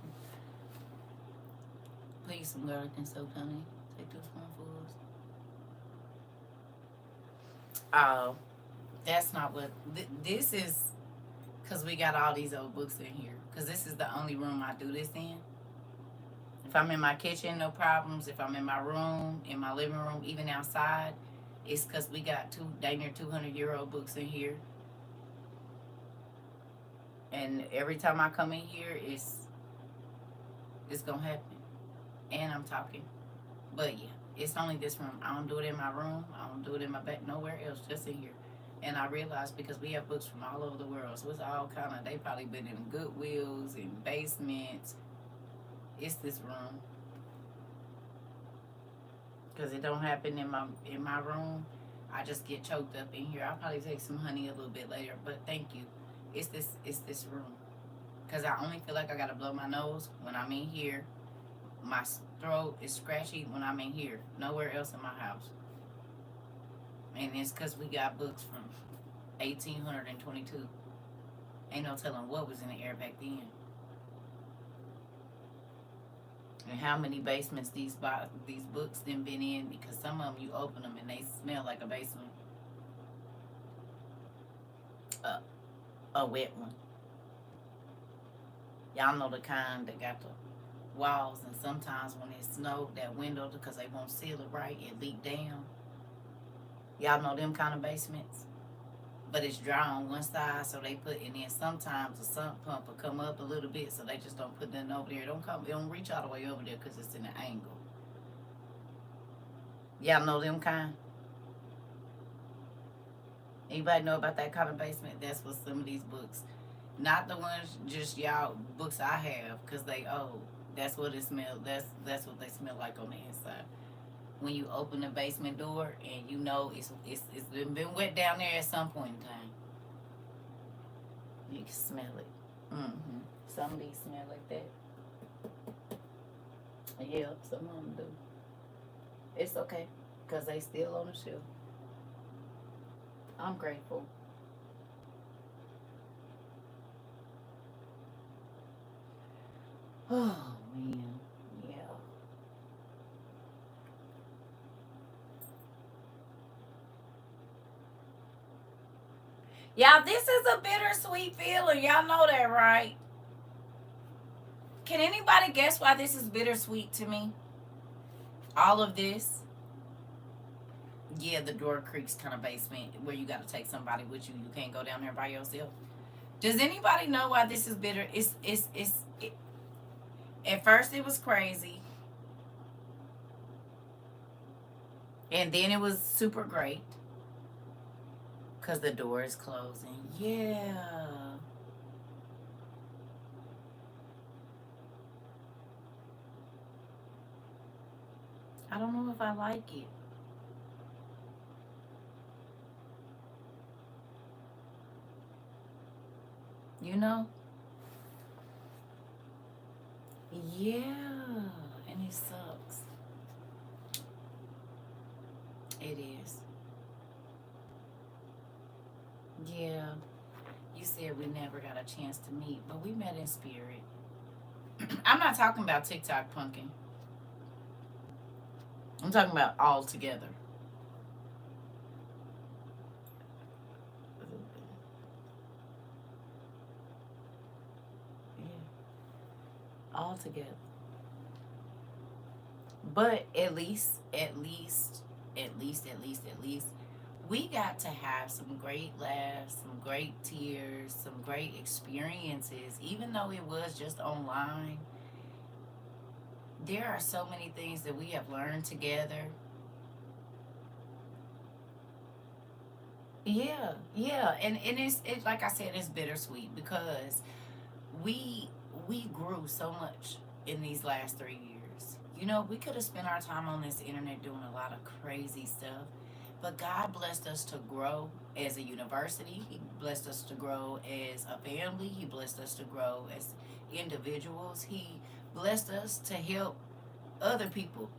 Please, some garlic and soap, honey. Take 2 spoonfuls. Oh, that's not what... this is... Because we got all these old books in here. Because this is the only room I do this in. If I'm in my kitchen, no problems. If I'm in my room, in my living room, even outside, it's because we got dang near 200-year-old books in here. And every time I come in here, it's going to happen. And I'm talking. But yeah, it's only this room. I don't do it in my room. I don't do it in my back, nowhere else, just in here. And I realized because we have books from all over the world, so it's all kind of, they probably been in Goodwills and basements. It's this room. Because it don't happen in my room. I just get choked up in here. I'll probably take some honey a little bit later, but thank you. It's this room. Because I only feel like I got to blow my nose when I'm in here. My throat is scratchy when I'm in here. Nowhere else in my house. And it's because we got books from 1822. Ain't no telling what was in the air back then. And how many basements these books then been in, because some of them you open them and they smell like a basement. A wet one. Y'all know the kind that got the walls, and sometimes when it snowed, that window, because they won't seal it right, it leaked down. Y'all know them kind of basements? But it's dry on one side, so they put, and then sometimes the sump pump will come up a little bit, so they just don't put nothing over there. It don't reach all the way over there because it's in an angle. Y'all know them kind? Anybody know about that kind of basement? That's what some of these books, not the ones just y'all books I have, because they old. That's what it smells. That's what they smell like on the inside. When you open the basement door and you know it's been wet down there at some point in time. You can smell it. Mm-hmm. Some of these smell like that. Yeah, some of them do. It's okay, because they still on the shelf. I'm grateful. Oh, man. Yeah. Y'all, this is a bittersweet feeling. Y'all know that, right? Can anybody guess why this is bittersweet to me? All of this. Yeah, the door creaks kind of basement where you got to take somebody with you. You can't go down there by yourself. Does anybody know why this is bitter? At first it was crazy. And then it was super great. Because the door is closing. Yeah. I don't know if I like it. You know? Yeah. And it sucks. It is. said we never got a chance to meet, but we met in spirit. I'm not talking about TikTok punking. I'm talking about all together. Yeah, all together. But at least, we got to have some great laughs, some great tears, some great experiences. Even though it was just online, there are so many things that we have learned together. Yeah, yeah, and it's like I said, it's bittersweet because we we grew so much in these last 3 years. You know, we could have spent our time on this internet doing a lot of crazy stuff, but God blessed us to grow as a university. He blessed us to grow as a family. He blessed us to grow as individuals. He blessed us to help other people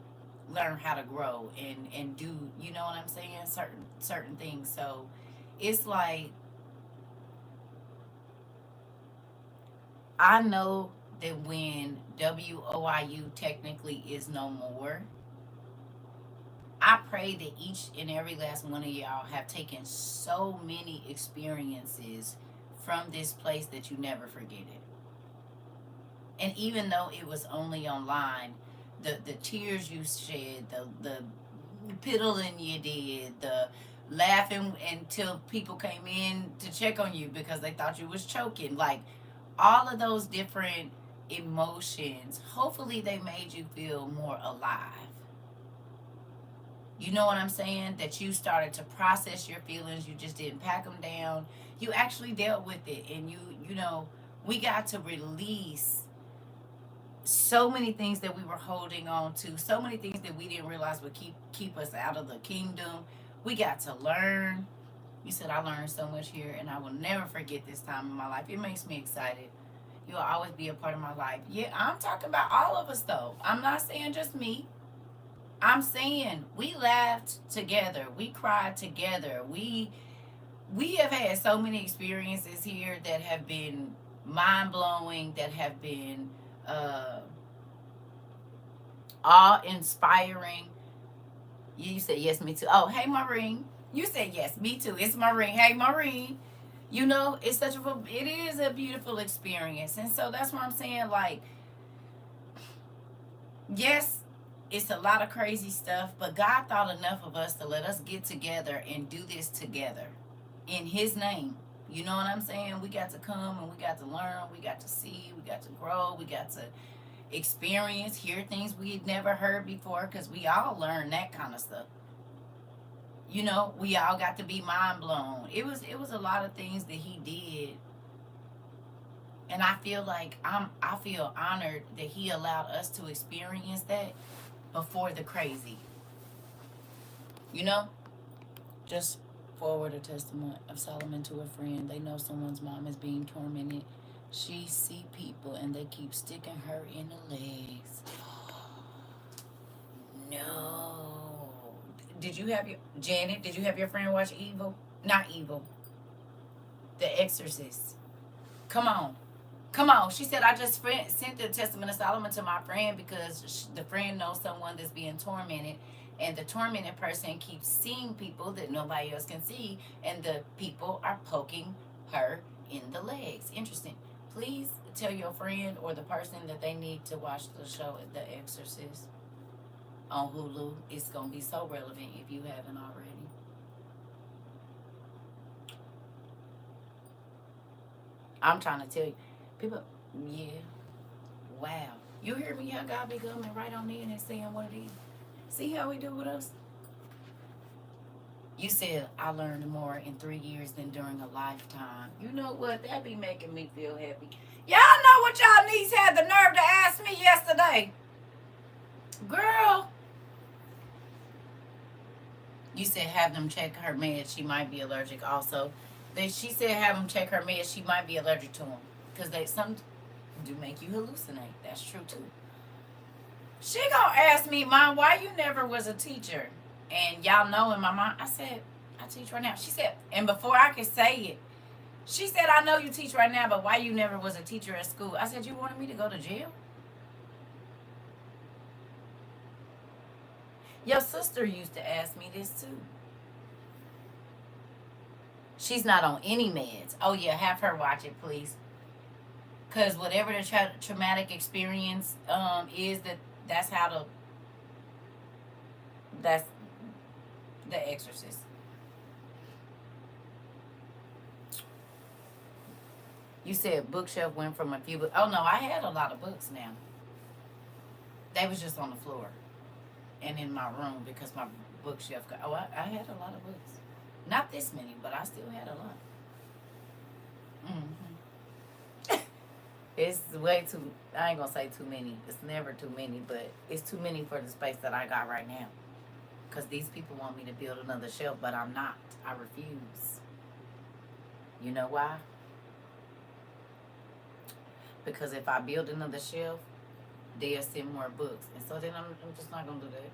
learn how to grow and do, you know what I'm saying, certain things. So it's like I know that when WOIU technically is no more, I pray that each and every last one of y'all have taken so many experiences from this place that you never forget it. And even though it was only online, the tears you shed, the piddling you did, the laughing until people came in to check on you because they thought you was choking, like all of those different emotions, hopefully they made you feel more alive. You know what I'm saying? That you started to process your feelings. You just didn't pack them down. You actually dealt with it, and you know, we got to release so many things that we were holding on to, so many things that we didn't realize would keep us out of the kingdom. We got to learn. You said I learned so much here, and I will never forget this time in my life. It makes me excited. You'll always be a part of my life. Yeah, I'm talking about all of us though. I'm not saying just me. I'm saying we laughed together. We cried together. We have had so many experiences here that have been mind blowing, that have been uh, awe inspiring. You said yes, me too. Oh, hey Maureen. You said yes, me too. It's Maureen. Hey Maureen. You know, it is a beautiful experience, and so that's what I'm saying. Like, yes, it's a lot of crazy stuff, but God thought enough of us to let us get together and do this together in His name. You know what I'm saying? We got to come and we got to learn, we got to see, we got to grow, we got to experience, hear things we had never heard before, because we all learn that kind of stuff. You know, we all got to be mind blown. It was a lot of things that He did, and I feel like I feel honored that He allowed us to experience that before the crazy. You know, just forward a testimony of Solomon to a friend. They know someone's mom is being tormented. She see people and they keep sticking her in the legs. No. Did you have your Janet? Did you have your friend watch Evil? Not Evil. The Exorcist. Come on. Come on. She said, I just sent the Testament of Solomon to my friend because the friend knows someone that's being tormented. And the tormented person keeps seeing people that nobody else can see. And the people are poking her in the legs. Interesting. Please tell your friend or the person that they need to watch the show The Exorcist on Hulu. It's going to be so relevant if you haven't already. I'm trying to tell you. People, yeah. Wow. You hear me how God be coming right on in and saying what it is? See how He do with us? You said I learned more in 3 years than during a lifetime. You know what? That be making me feel happy. Y'all know what y'all niece had the nerve to ask me yesterday? Girl. You said have them check her meds. She might be allergic also. She said have them check her meds. She might be allergic to them. Because some do make you hallucinate. That's true too. She gonna ask me, Mom, why you never was a teacher? And y'all know in my mind, I said, I teach right now. She said, and before I could say it, She said, I know you teach right now, but why you never was a teacher at school? I said, you wanted me to go to jail? Your sister used to ask me this too. She's not on any meds. Oh yeah, have her watch it, please. Cause whatever the traumatic experience is, that's how that's the Exorcist. You said bookshelf went from a few books. Oh no, I had a lot of books now. They was just on the floor and in my room because my bookshelf got. Oh, I had a lot of books. Not this many, but I still had a lot. It's way too. I ain't gonna say too many. It's never too many, but it's too many for the space that I got right now. Cause these people want me to build another shelf, but I'm not. I refuse. You know why? Because if I build another shelf, they'll send more books, and so then I'm just not gonna do that.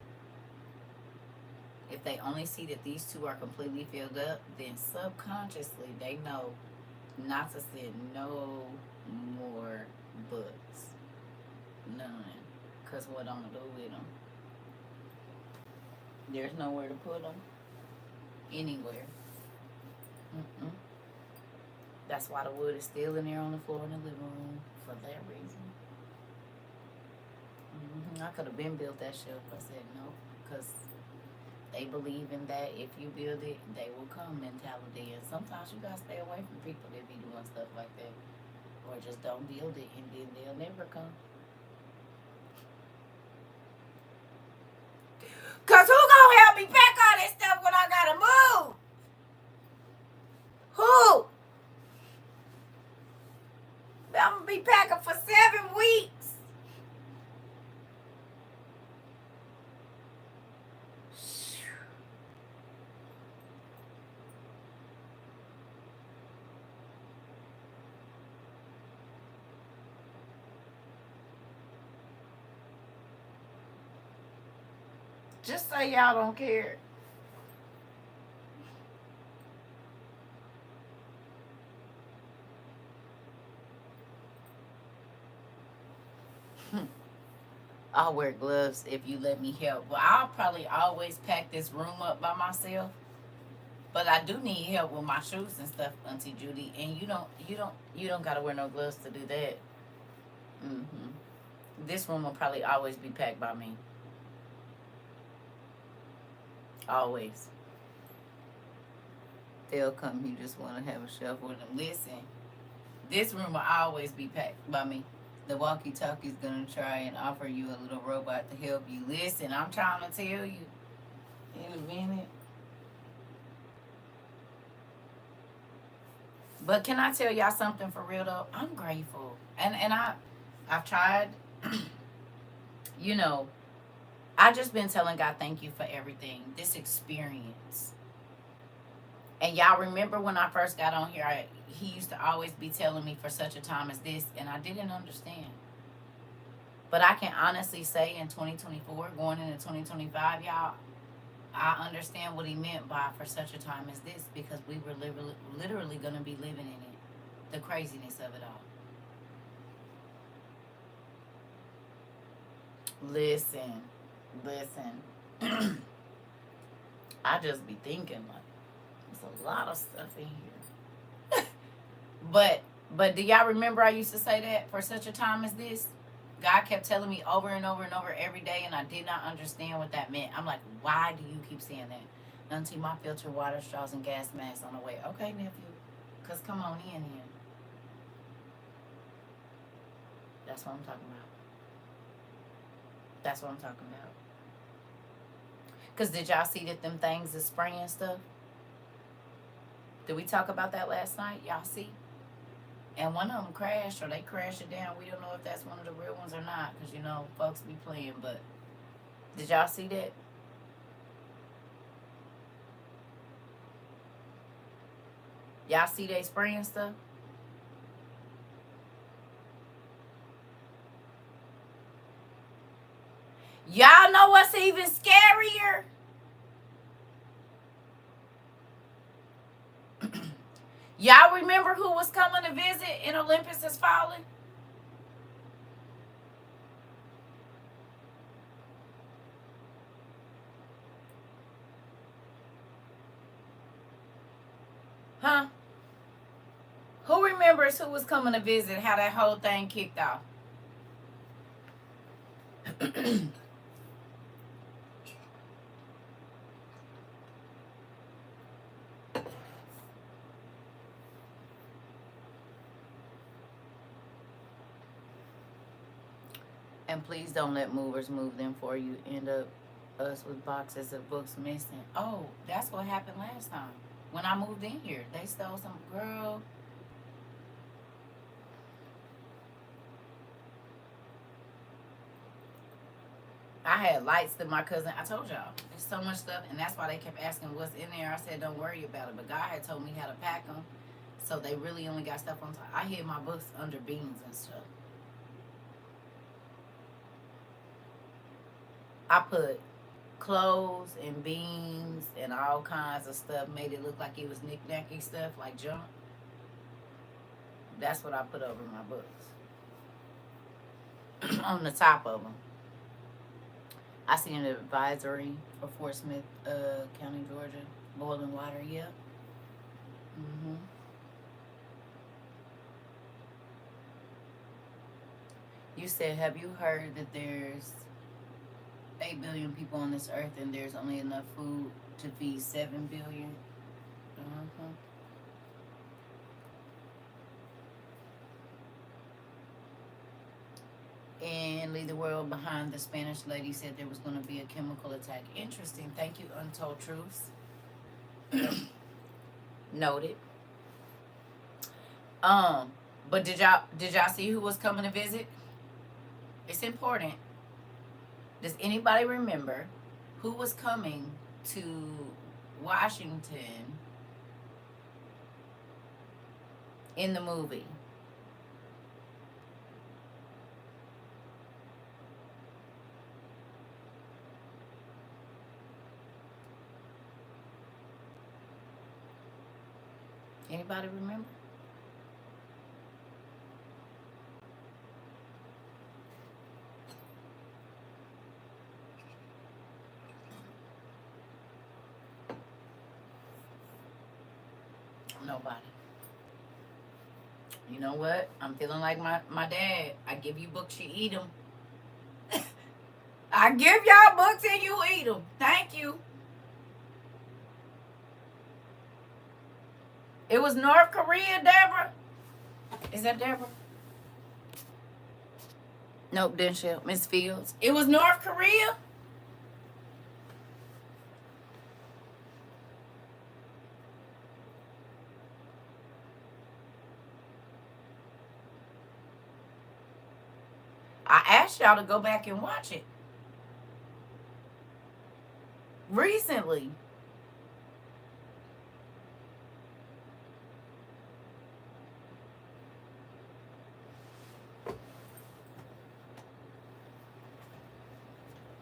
If they only see that these two are completely filled up, then subconsciously they know not to send no more books. None. Because what I'm going to do with them, there's nowhere to put them. Anywhere. Mm-mm. That's why the wood is still in there on the floor in the living room. For that reason. I could have been built that shelf. I said no. Because they believe in that if you build it, they will come mentality. And sometimes you got to stay away from people that be doing stuff like that. Or just don't build it and then they'll never come. Cause who gonna help me pack all this stuff when I gotta move? Who? I'm gonna be packing for 7 weeks. Just say y'all don't care. I'll wear gloves if you let me help. Well, I'll probably always pack this room up by myself. But I do need help with my shoes and stuff, Auntie Judy. And you don't gotta wear no gloves to do that. This room will probably always be packed by me. Always. They'll come. You just want to have a shelf with them. Listen, this room will always be packed by me. The walkie-talkie's gonna try and offer you a little robot to help you. Listen, I'm trying to tell you in a minute. But can I tell y'all something for real though? I'm grateful, and I've tried. You know, I just been telling God thank you for everything. This experience. And y'all remember when I first got on here, he used to always be telling me for such a time as this, and I didn't understand. But I can honestly say in 2024, going into 2025, y'all, I understand what he meant by for such a time as this, because we were literally going to be living in it. The craziness of it all. Listen. I just be thinking like, there's a lot of stuff in here. but do y'all remember I used to say that for such a time as this? God kept telling me over and over and over every day, and I did not understand what that meant. I'm like, why do you keep saying that? Auntie, my filtered water, straws, and gas masks on the way. Okay, nephew, because come on in here. That's what I'm talking about. That's what I'm talking about. Because did y'all see that them things is spraying stuff? Did we talk about that last night? Y'all see? And one of them crashed, or they crashed it down. We don't know if that's one of the real ones or not, because, you know, folks be playing. But did y'all see that? Y'all see they spraying stuff? Y'all know what's even scarier? Y'all remember who was coming to visit in Olympus Has Fallen? Huh? Who remembers who was coming to visit, how that whole thing kicked off? And please don't let movers move them for you. End up us with boxes of books missing. Oh, that's what happened last time. When I moved in here, they stole some girl. I had lights that my cousin, I told y'all, there's so much stuff, and that's why they kept asking what's in there. I said, don't worry about it. But God had told me how to pack them, so they really only got stuff on top. I hid my books under beans and stuff. I put clothes and beans and all kinds of stuff, made it look like it was knick-knacky stuff, like junk. That's what I put over my books. On the top of them. I see an advisory for Fort Smith County, Georgia. Boiling water, yep. Mm-hmm. You said, have you heard that there's 8 billion people on this earth and there's only enough food to feed 7 billion? Uh-huh. And Leave the World Behind, the Spanish lady said there was going to be a chemical attack. Interesting. Thank you, Untold Truths. Noted. But did y'all see who was coming to visit? It's important. Does anybody remember who was coming to Washington in the movie? Anybody remember? Nobody. You know what? I'm feeling like my dad. I give you books, you eat them. I give y'all books and you eat them. Thank you. It was North Korea, Deborah. Is that Deborah? Nope, didn't she? Miss Fields. It was North Korea. I asked y'all to go back and watch it. Recently.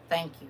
Thank you.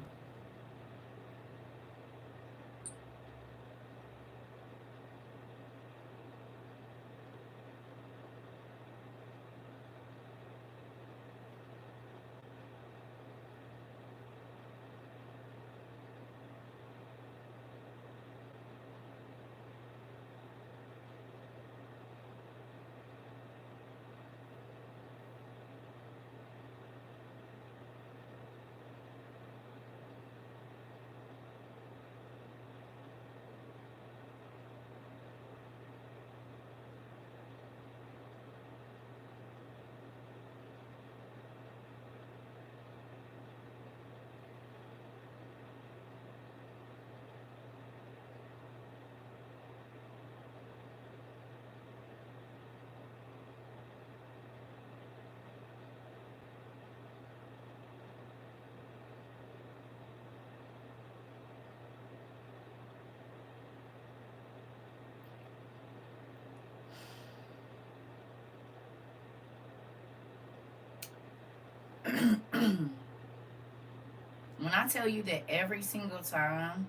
When I tell you that every single time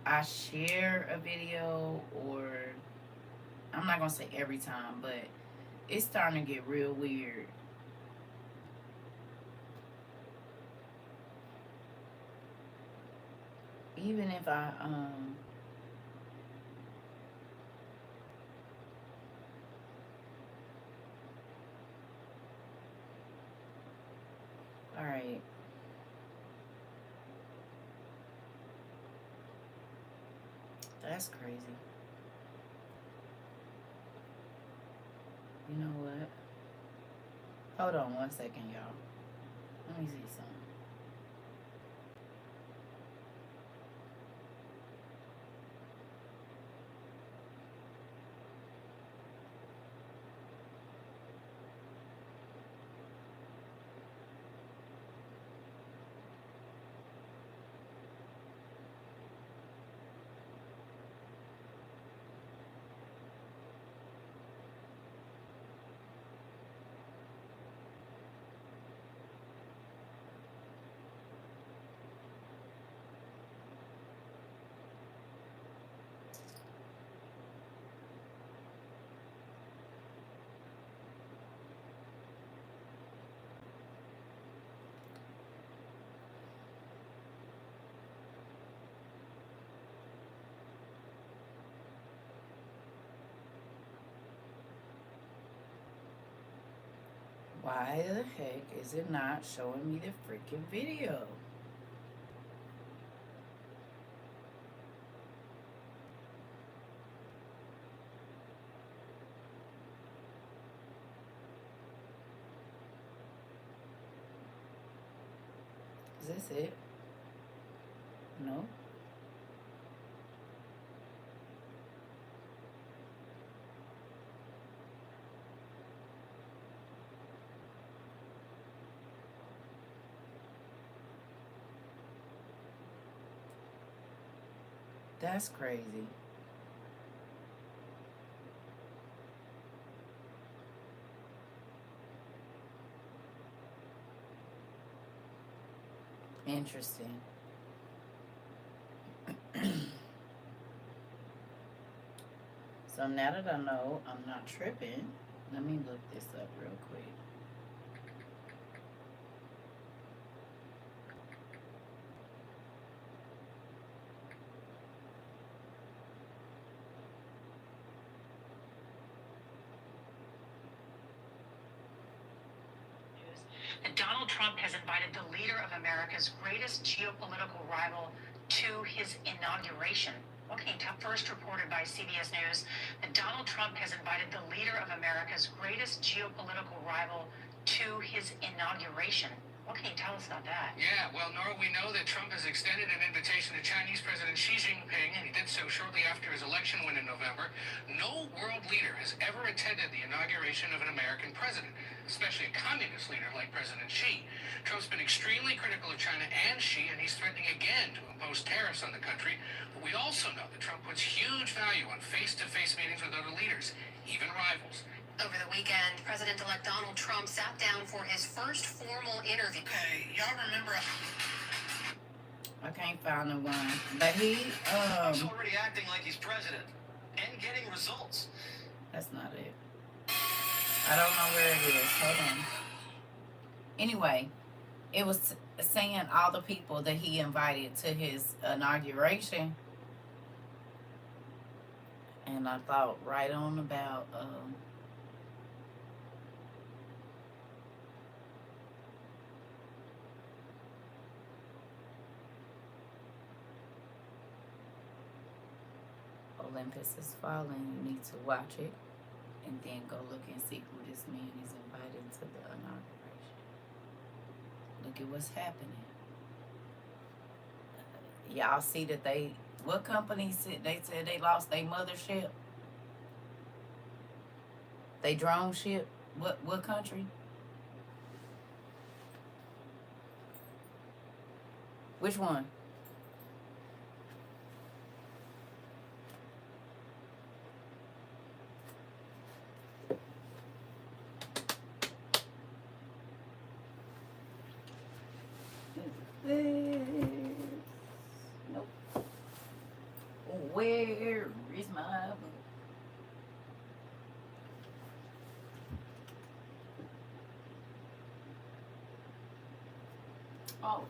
I share a video or I'm not gonna say every time, but it's starting to get real weird. Even if I all right. That's crazy. You know what? Hold on 1 second, y'all. Let me see something. Why the heck is it not showing me the freaking video? Is this it? No? That's crazy. Interesting. So now that I know I'm not tripping, let me look this up real quick. Donald Trump has invited the leader of America's greatest geopolitical rival to his inauguration. What can you tell? First reported by CBS News that Donald Trump has invited the leader of America's greatest geopolitical rival to his inauguration. What can you tell us about that? Yeah, well, Nora, we know that Trump has extended an invitation to Chinese President Xi Jinping, and he did so shortly after his election win in November. No world leader has ever attended the inauguration of an American president, especially a communist leader like President Xi. Trump's been extremely critical of China and Xi, and he's threatening again to impose tariffs on the country. But we also know that Trump puts huge value on face-to-face meetings with other leaders, even rivals. Over the weekend, President-elect Donald Trump sat down for his first formal interview. Okay, y'all remember? I can't find the one, but He's already acting like he's president and getting results. that's not it. I don't know where it is. Hold on. Anyway, it was saying all the people that he invited to his inauguration, and I thought right on about Olympus is Falling. You need to watch it and then go look and see who this man is invited to the inauguration. Look at what's happening. Y'all see that what company said they lost their mothership? They drone ship? What country? Which one? Nope. Where is my book? off.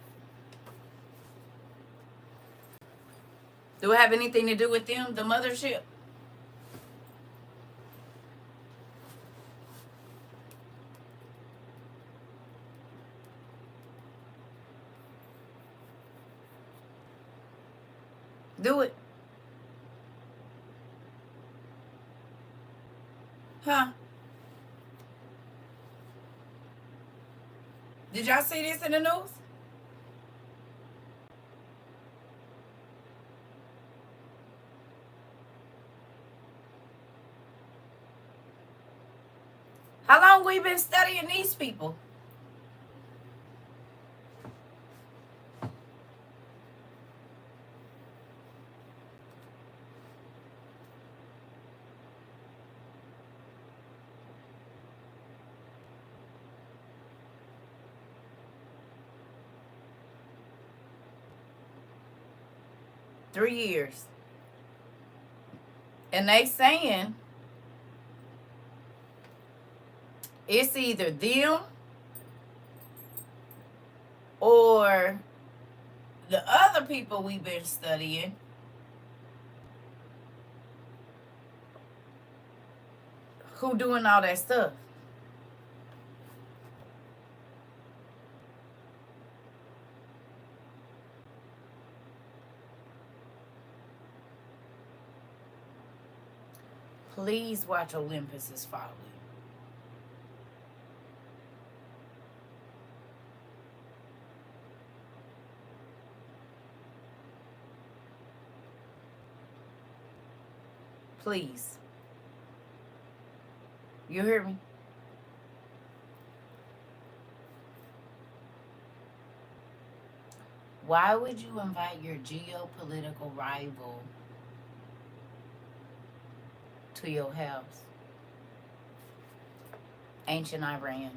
Do it have anything to do with them, the mothership? Do it. Huh? Did y'all see this in the news? How long we been studying these people? $3 years. And they saying it's either them or the other people we've been studying who doing all that stuff. Please watch Olympus is Falling. Please. You hear me? Why would you invite your geopolitical rival to your house? Ancient Iran.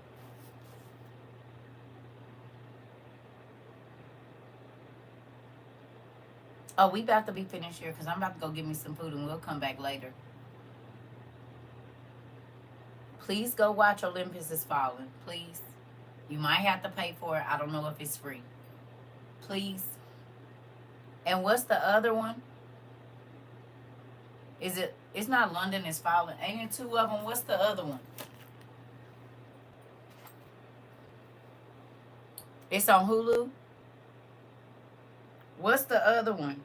Oh, we about to be finished here because I'm about to go get me some food and we'll come back later. Please go watch Olympus is Falling. Please. You might have to pay for it. I don't know if it's free. Please. And what's the other one? It's not London is Falling. Ain't it two of them? What's the other one? It's on Hulu. What's the other one?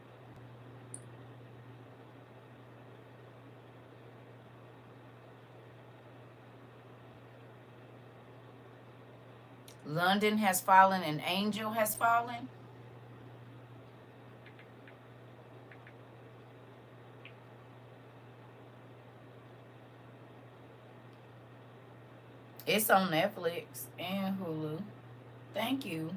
London has fallen and Angel has fallen. It's on Netflix and Hulu. Thank you.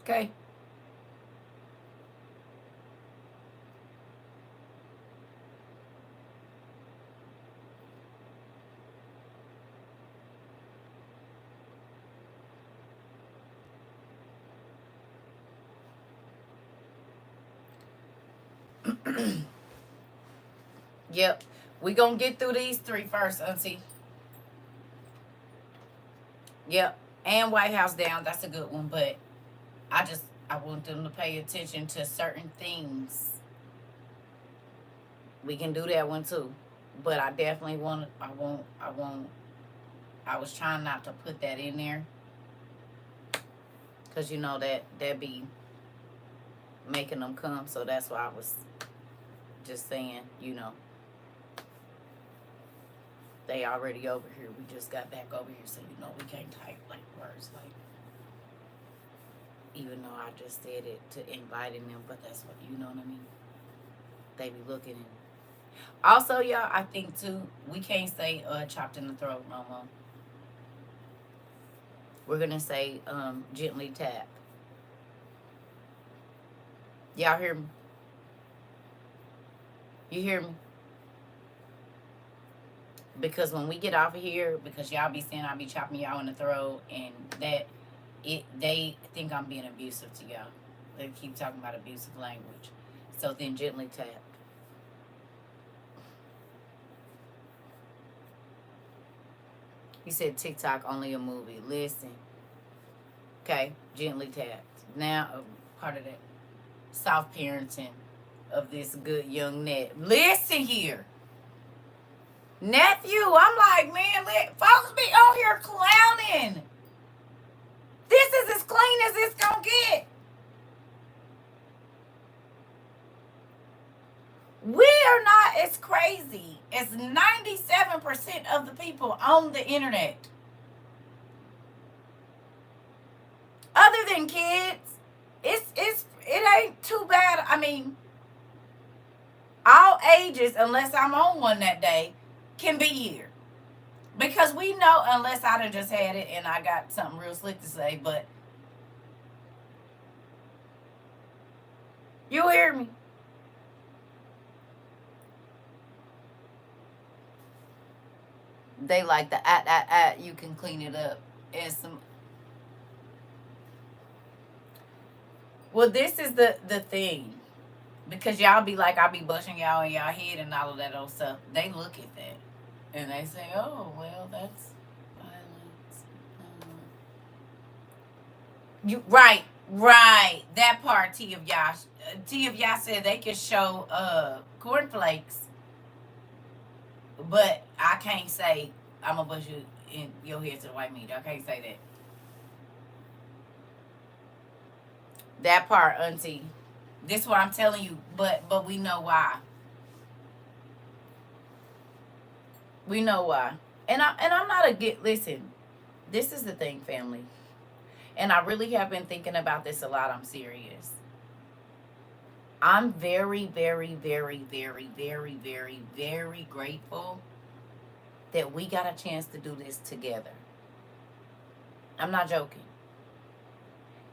Okay. Yep. We gonna get through these three first, Auntie. Yep. And White House Down. That's a good one, but I want them to pay attention to certain things. We can do that one too. But I definitely I was trying not to put that in there. Cause you know that be making them come. So that's why I was just saying, they already over here. We just got back over here, so we can't type like words like. Even though I just said it to inviting them, but that's what what I mean. They be looking. And also, y'all, I think too, we can't say chopped in the throat no more. We're gonna say gently tap. Y'all hear me? You hear me? Because when we get off of here, because y'all be saying I be chopping y'all in the throat, and that they think I'm being abusive to y'all. They keep talking about abusive language. So then gently tap. He said TikTok only a movie. Listen. Okay, gently tap. Now, part of that soft parenting of this good young net. Listen here. Nephew, I'm like, man, folks be on here clowning. This is as clean as it's gonna get. We are not as crazy as 97% of the people on the internet. Other than kids, it ain't too bad. I mean, all ages, unless I'm on one that day, can be here. Because we know, unless I done just had it and I got something real slick to say, but you hear me? They like the you can clean it up. And some. Well, this is the thing. Because y'all be like, I be bushing y'all in y'all head and all of that old stuff. They look at that. And they say, oh, well, that's violence. You right. That part, T of y'all. T of y'all said they can show cornflakes. But I can't say I'm gonna push you in your head to the white meat. I can't say that. That part, Auntie. This is what I'm telling you. But we know why. We know why. And I'm not listen. This is the thing, family. And I really have been thinking about this a lot. I'm serious. I'm very, very, very, very, very, very, very grateful that we got a chance to do this together. I'm not joking.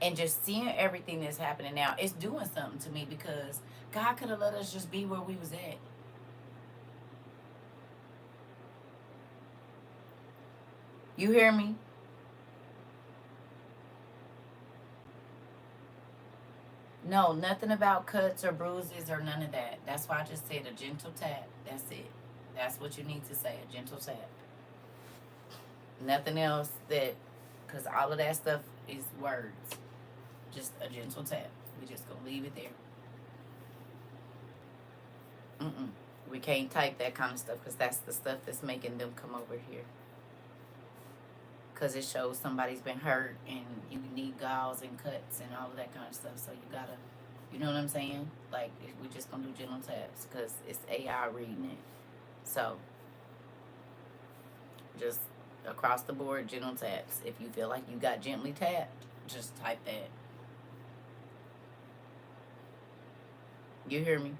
And just seeing everything that's happening now, it's doing something to me because God could have let us just be where we was at. You hear me? No, nothing about cuts or bruises or none of that. That's why I just said a gentle tap. That's it. That's what you need to say, a gentle tap. Nothing else that, because all of that stuff is words. Just a gentle tap. We just gonna leave it there. We can't type that kind of stuff because that's the stuff that's making them come over here. Because it shows somebody's been hurt and you need gauze and cuts and all of that kind of stuff. So you gotta, you know what I'm saying? Like, we just gonna do gentle taps because it's AI reading it. So, just across the board, gentle taps. If you feel like you got gently tapped, just type that. You hear me?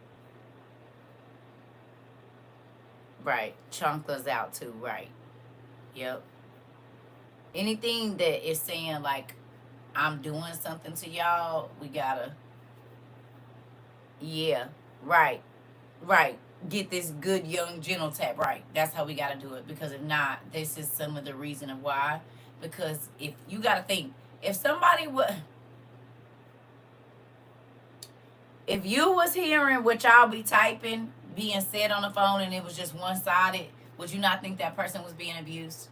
Right. Chunklers out too, right. Yep. Anything that is saying like I'm doing something to y'all, we gotta, yeah, right, get this good young gentle tap right. That's how we gotta do it, because if not, this is some of the reason of why. Because if you gotta think, if somebody would, if you was hearing what y'all be typing being said on the phone and it was just one-sided, would you not think that person was being abused?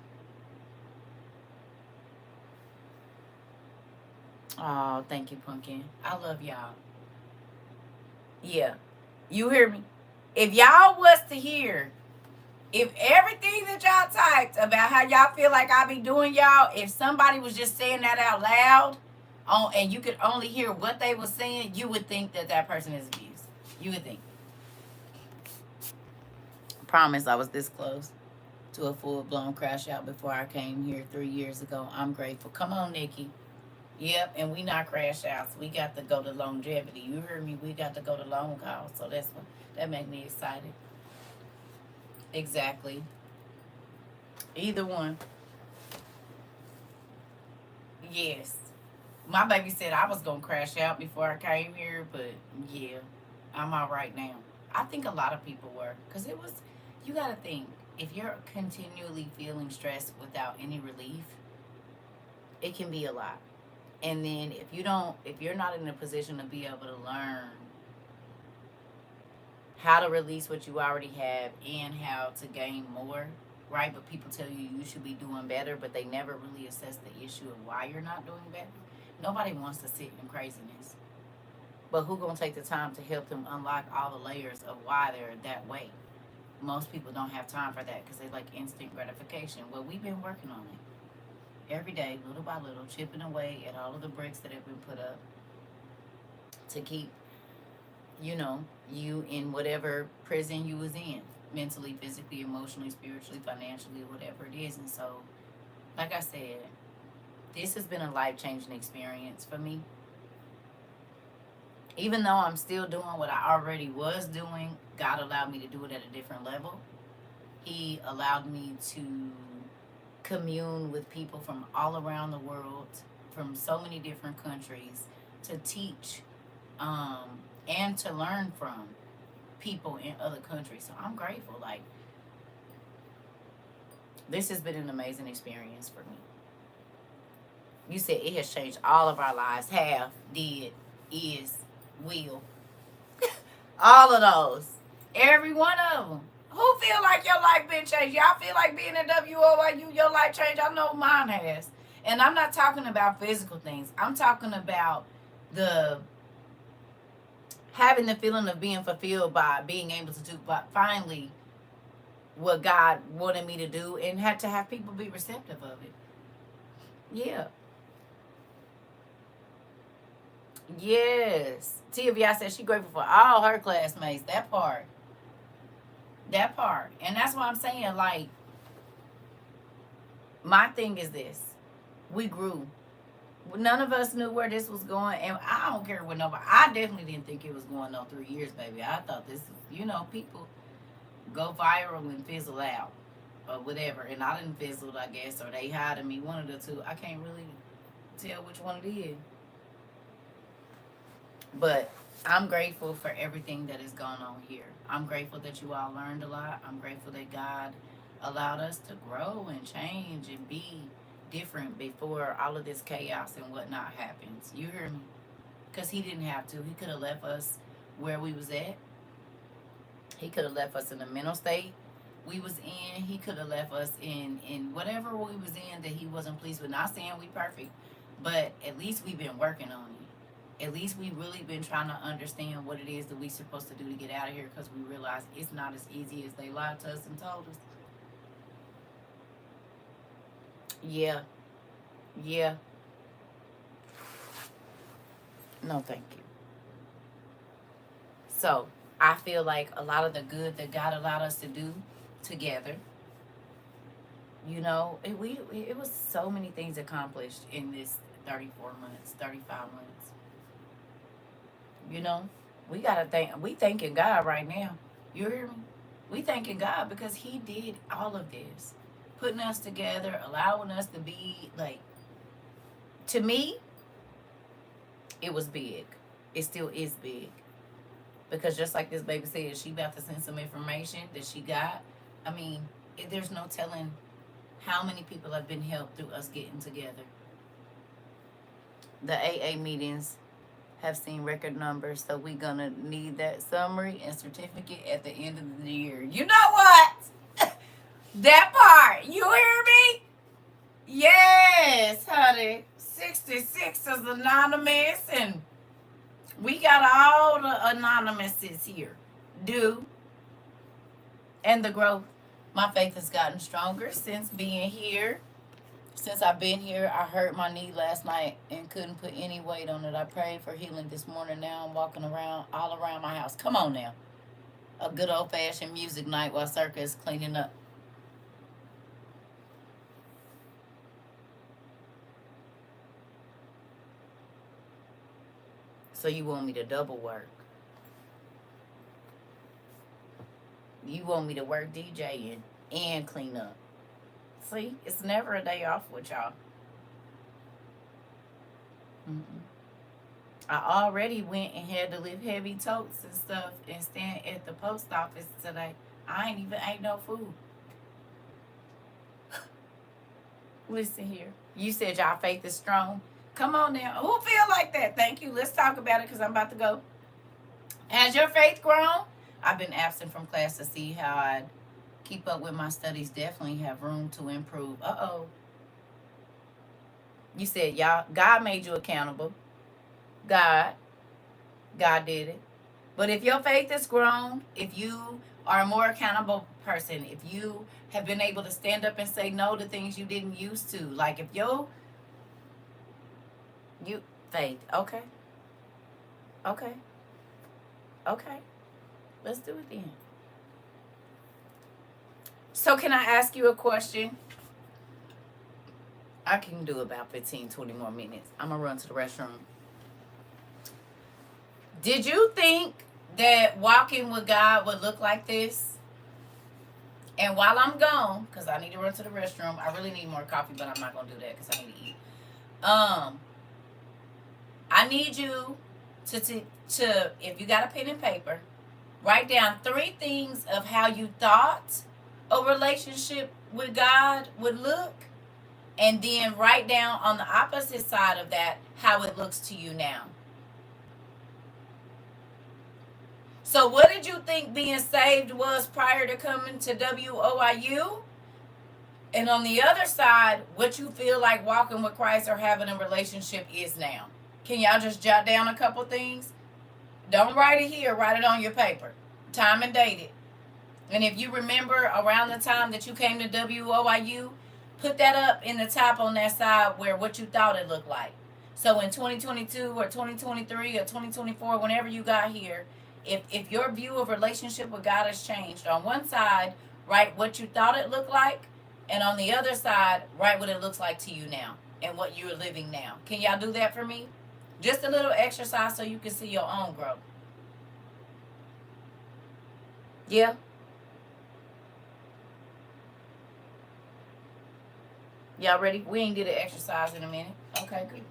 Oh, thank you, Pumpkin. I love y'all. Yeah. You hear me? If y'all was to hear, if everything that y'all typed about how y'all feel like I be doing y'all, if somebody was just saying that out loud, and you could only hear what they were saying, you would think that that person is abused. You would think. I promise I was this close to a full-blown crash out before I came here 3 years ago. I'm grateful. Come on, Nikki. Yep, and we not crash outs. We got to go to longevity. You heard me. We got to go to long haul. So that's what that make me excited. Exactly. Either one. Yes. My baby said I was gonna crash out before I came here, but yeah, I'm all right now. I think a lot of people were, cause it was. You gotta think, if you're continually feeling stressed without any relief, it can be a lot. And then if you're not in a position to be able to learn how to release what you already have and how to gain more, right? But people tell you you should be doing better, but they never really assess the issue of why you're not doing better. Nobody wants to sit in craziness. But who gonna take the time to help them unlock all the layers of why they're that way? Most people don't have time for that because they like instant gratification. Well, we've been working on it every day, little by little, chipping away at all of the bricks that have been put up to keep, you know, you in whatever prison you was in, mentally, physically, emotionally, spiritually, financially, whatever it is. And so, like I said, this has been a life-changing experience for me. Even though I'm still doing what I already was doing, God allowed me to do it at a different level. He allowed me to commune with people from all around the world, from so many different countries, to teach and to learn from people in other countries. So I'm grateful. Like, this has been an amazing experience for me. You said it has changed all of our lives. Have, did, is, will. All of those. Every one of them. Who feel like your life been changed? Y'all feel like being a WOYU, your life changed? I know mine has. And I'm not talking about physical things. I'm talking about the having the feeling of being fulfilled by being able to do finally what God wanted me to do, and had to have people be receptive of it. Yeah. Yes. Tia said she grateful for all her classmates. That part. That part. And that's what I'm saying. Like, my thing is this. We grew. None of us knew where this was going. And I don't care what nobody. I definitely didn't think it was going on 3 years, baby. I thought this was, people go viral and fizzle out. Or whatever. And I didn't fizzle, I guess. Or they hiding me. One of the two. I can't really tell which one it is. But I'm grateful for everything that has gone on here. I'm grateful that you all learned a lot. I'm grateful that God allowed us to grow and change and be different before all of this chaos and whatnot happens. You hear me? Because he didn't have to. He could have left us where we was at. He could have left us in the mental state we was in. He could have left us in whatever we was in that he wasn't pleased with. Not saying we perfect, but at least we've been working on it. At least we really been trying to understand what it is that we supposed to do to get out of here, because we realize it's not as easy as they lied to us and told us. Yeah. Yeah. No, thank you. So, I feel like a lot of the good that God allowed us to do together, it was so many things accomplished in this 34 months, 35 months. We thanking God right now. You hear me? We thanking God because he did all of this. Putting us together, allowing us to be, like, to me, it was big. It still is big. Because just like this baby said, she about to send some information that she got. I mean, there's no telling how many people have been helped through us getting together. The AA meetings have seen record numbers, so we're gonna need that summary and certificate at the end of the year. You know what? That part. You hear me? Yes, honey. 66 is anonymous, and we got all the anonymouses here. And the growth. My faith has gotten stronger since being here. Since I've been here, I hurt my knee last night and couldn't put any weight on it. I prayed for healing this morning. Now I'm walking around all around my house. Come on now. A good old-fashioned music night while CERCA is cleaning up. So you want me to double work? You want me to work DJing and clean up? See, it's never a day off with y'all. Mm-mm. I already went and had to lift heavy totes and stuff and stand at the post office today. I ain't even ate no food. Listen here. You said y'all faith is strong. Come on now. Who feel like that? Thank you. Let's talk about it because I'm about to go. Has your faith grown? I've been absent from class to see how I keep up with my studies. Definitely have room to improve. Uh-oh. You said y'all God made you accountable. God. God did it. But if your faith is grown, if you are a more accountable person, if you have been able to stand up and say no to things you didn't used to, like if you faith, okay, okay, okay, let's do it then. So can I ask you a question? I can do about 15, 20 more minutes. I'm gonna run to the restroom. Did you think that walking with God would look like this? And while I'm gone, because I need to run to the restroom, I really need more coffee, but I'm not gonna do that because I need to eat. I need you to if you got a pen and paper, write down 3 things of how you thought a relationship with God would look, and then write down on the opposite side of that how it looks to you now. So what did you think being saved was prior to coming to WOIU? And on the other side, what you feel like walking with Christ or having a relationship is now. Can y'all just jot down a couple things? Don't write it here, write it on your paper. Time and date it. And if you remember around the time that you came to WOIU, put that up in the top on that side where what you thought it looked like. So in 2022 or 2023 or 2024, whenever you got here, if your view of relationship with God has changed, on one side, write what you thought it looked like, and on the other side, write what it looks like to you now and what you're living now. Can y'all do that for me? Just a little exercise so you can see your own growth. Yeah? Y'all ready? We ain't did an exercise in a minute. Okay, good.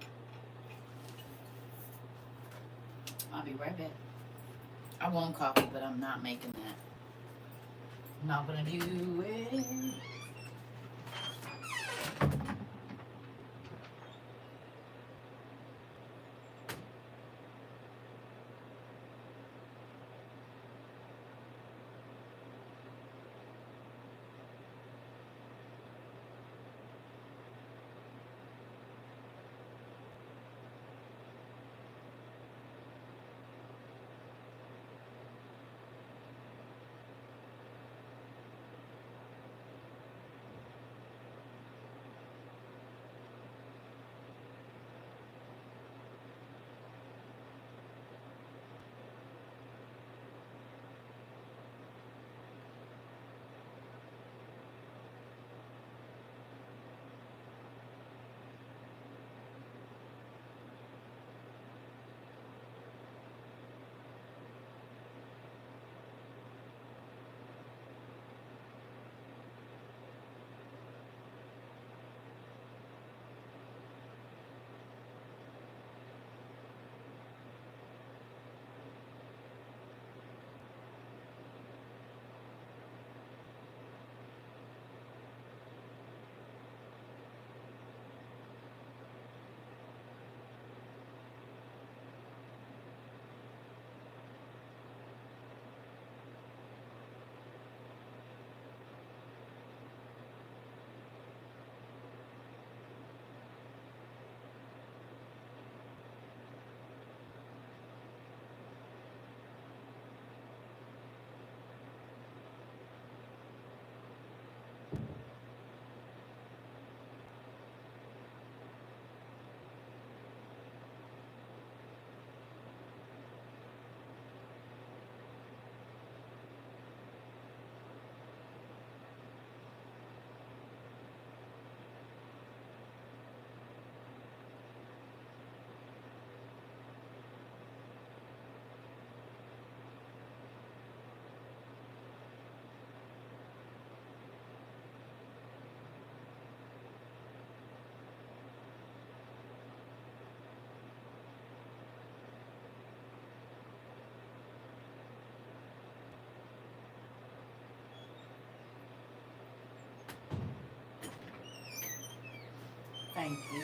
I'll be right back. I want coffee, but I'm not making that. I'm not gonna do it. Thank you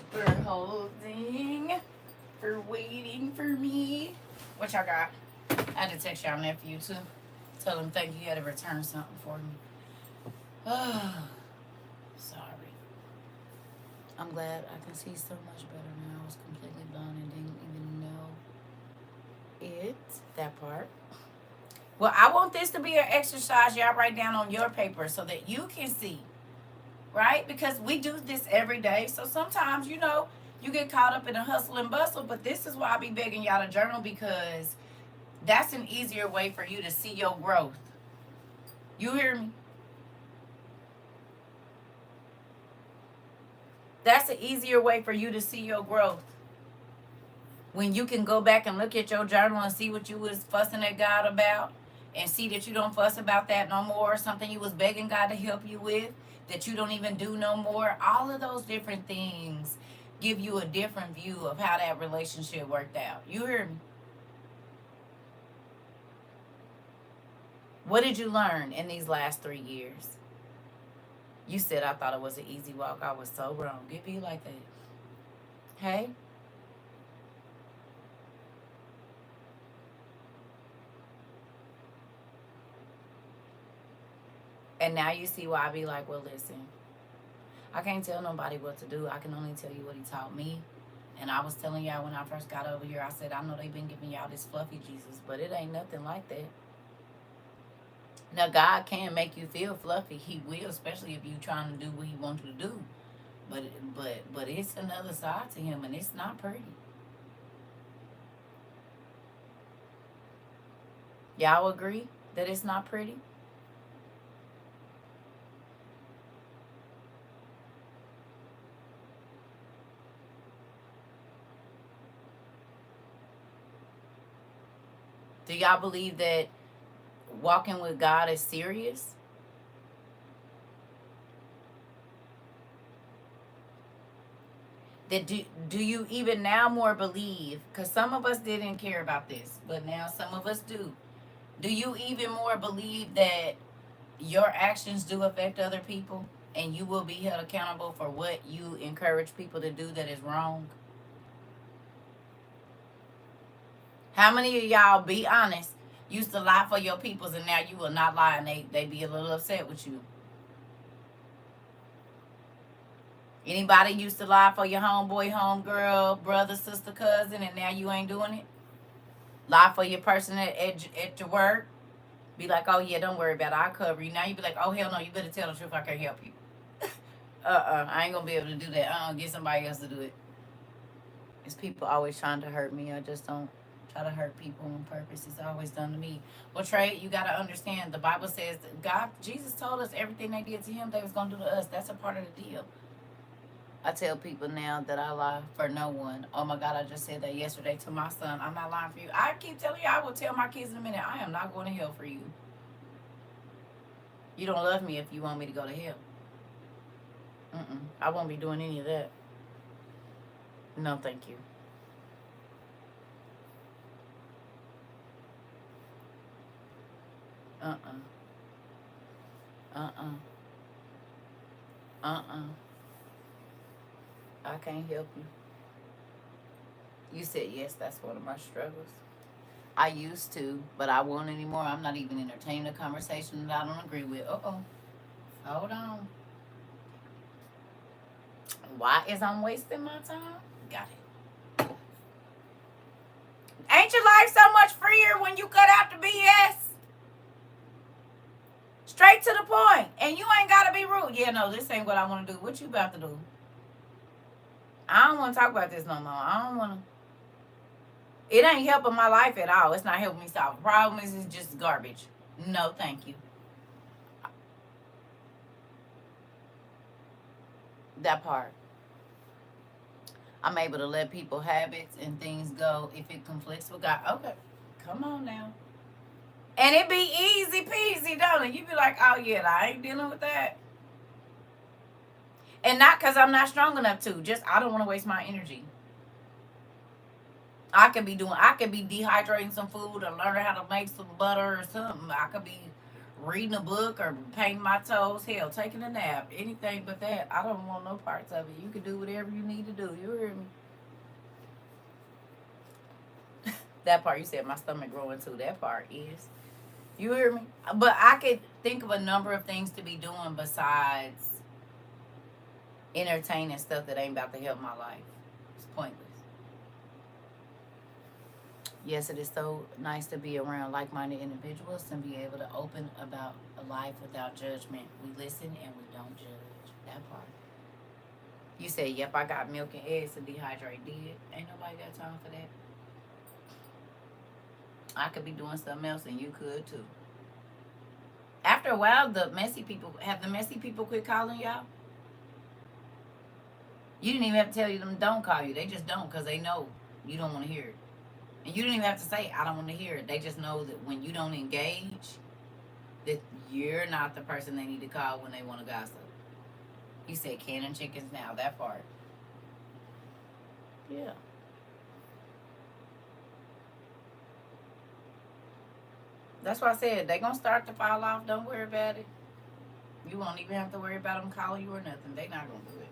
for holding, for waiting for me. What y'all got? I had to text y'all nephew too. Tell him thank you. He had to return something for me. Oh, sorry. I'm glad I can see so much better now. I was completely blind and didn't even know it. That part. Well, I want this to be an exercise y'all write down on your paper so that you can see, right? Because we do this every day. So sometimes, you know, you get caught up in a hustle and bustle. But this is why I be begging y'all to journal, because that's an easier way for you to see your growth. You hear me? That's an easier way for you to see your growth. When you can go back and look at your journal and see what you was fussing at God about, and see that you don't fuss about that no more, something you was begging God to help you with, that you don't even do no more. All of those different things give you a different view of how that relationship worked out. You hear me? What did you learn in these last 3 years? You said I thought it was an easy walk. I was so wrong. It be like that. Hey? And now you see why I be like, well, listen, I can't tell nobody what to do. I can only tell you what he taught me. And I was telling y'all when I first got over here, I said, I know they've been giving y'all this fluffy Jesus, but it ain't nothing like that. Now, God can make you feel fluffy. He will, especially if you trying to do what he wants you to do. But it's another side to him, and it's not pretty. Y'all agree that it's not pretty? Do y'all believe that walking with God is serious? That do you even now more believe? Because some of us didn't care about this, but now some of us do. Do you even more believe that your actions do affect other people, and you will be held accountable for what you encourage people to do that is wrong? How many of y'all, be honest, used to lie for your peoples, and now you will not lie, and they be a little upset with you? Anybody used to lie for your homeboy, homegirl, brother, sister, cousin, and now you ain't doing it? Lie for your person at your work. Be like, oh yeah, don't worry about it, I'll cover you. Now you be like, oh hell no, you better tell the truth, I can't help you. I ain't gonna be able to do that. Get somebody else to do it. It's people always trying to hurt me. I just don't try to hurt people on purpose. It's always done to me. Well, Trey, you gotta understand, the Bible says that God, Jesus told us everything they did to him, they was gonna do to us. That's a part of the deal. I tell people now that I lie for no one. Oh my God, I just said that yesterday to my son. I'm not lying for you. I keep telling you, I will tell my kids in a minute, I am not going to hell for you. You don't love me if you want me to go to hell. I won't be doing any of that. No, thank you. Uh-uh. I can't help you. You said yes, that's one of my struggles. I used to, but I won't anymore. I'm not even entertaining a conversation that I don't agree with. Uh-oh. Hold on. Why is I'm wasting my time? Got it. Ain't your life so much freer when you cut out the BS? Straight to the point. And you ain't got to be rude. Yeah, no, this ain't what I want to do. What you about to do? I don't want to talk about this no more. I don't want to. It ain't helping my life at all. It's not helping me solve problems. It's just garbage. No, thank you. That part. I'm able to let people habits and things go if it conflicts with God. Okay, come on now. And it be easy peasy, don't it? You be like, oh yeah, I ain't dealing with that. And not because I'm not strong enough to. Just I don't want to waste my energy. I could be dehydrating some food or learning how to make some butter or something. I could be reading a book or painting my toes, hell, taking a nap, anything but that. I don't want no parts of it. You can do whatever you need to do. You hear me? That part you said my stomach growing too. That part is. You hear me? But I could think of a number of things to be doing besides entertaining stuff that ain't about to help my life. It's pointless. Yes, it is so nice to be around like-minded individuals and be able to open about a life without judgment. We listen and we don't judge. That part. You say, yep, I got milk and eggs to dehydrate. Did. Ain't nobody got time for that. I could be doing something else and you could too. After a while, the messy people quit calling y'all? You didn't even have to tell them don't call you. They just don't because they know you don't want to hear it. And you didn't even have to say, I don't want to hear it. They just know that when you don't engage, that you're not the person they need to call when they want to gossip. You said canning chickens now, that part. Yeah. That's why I said they're going to start to fall off. Don't worry about it. You won't even have to worry about them calling you or nothing. They not going to do it.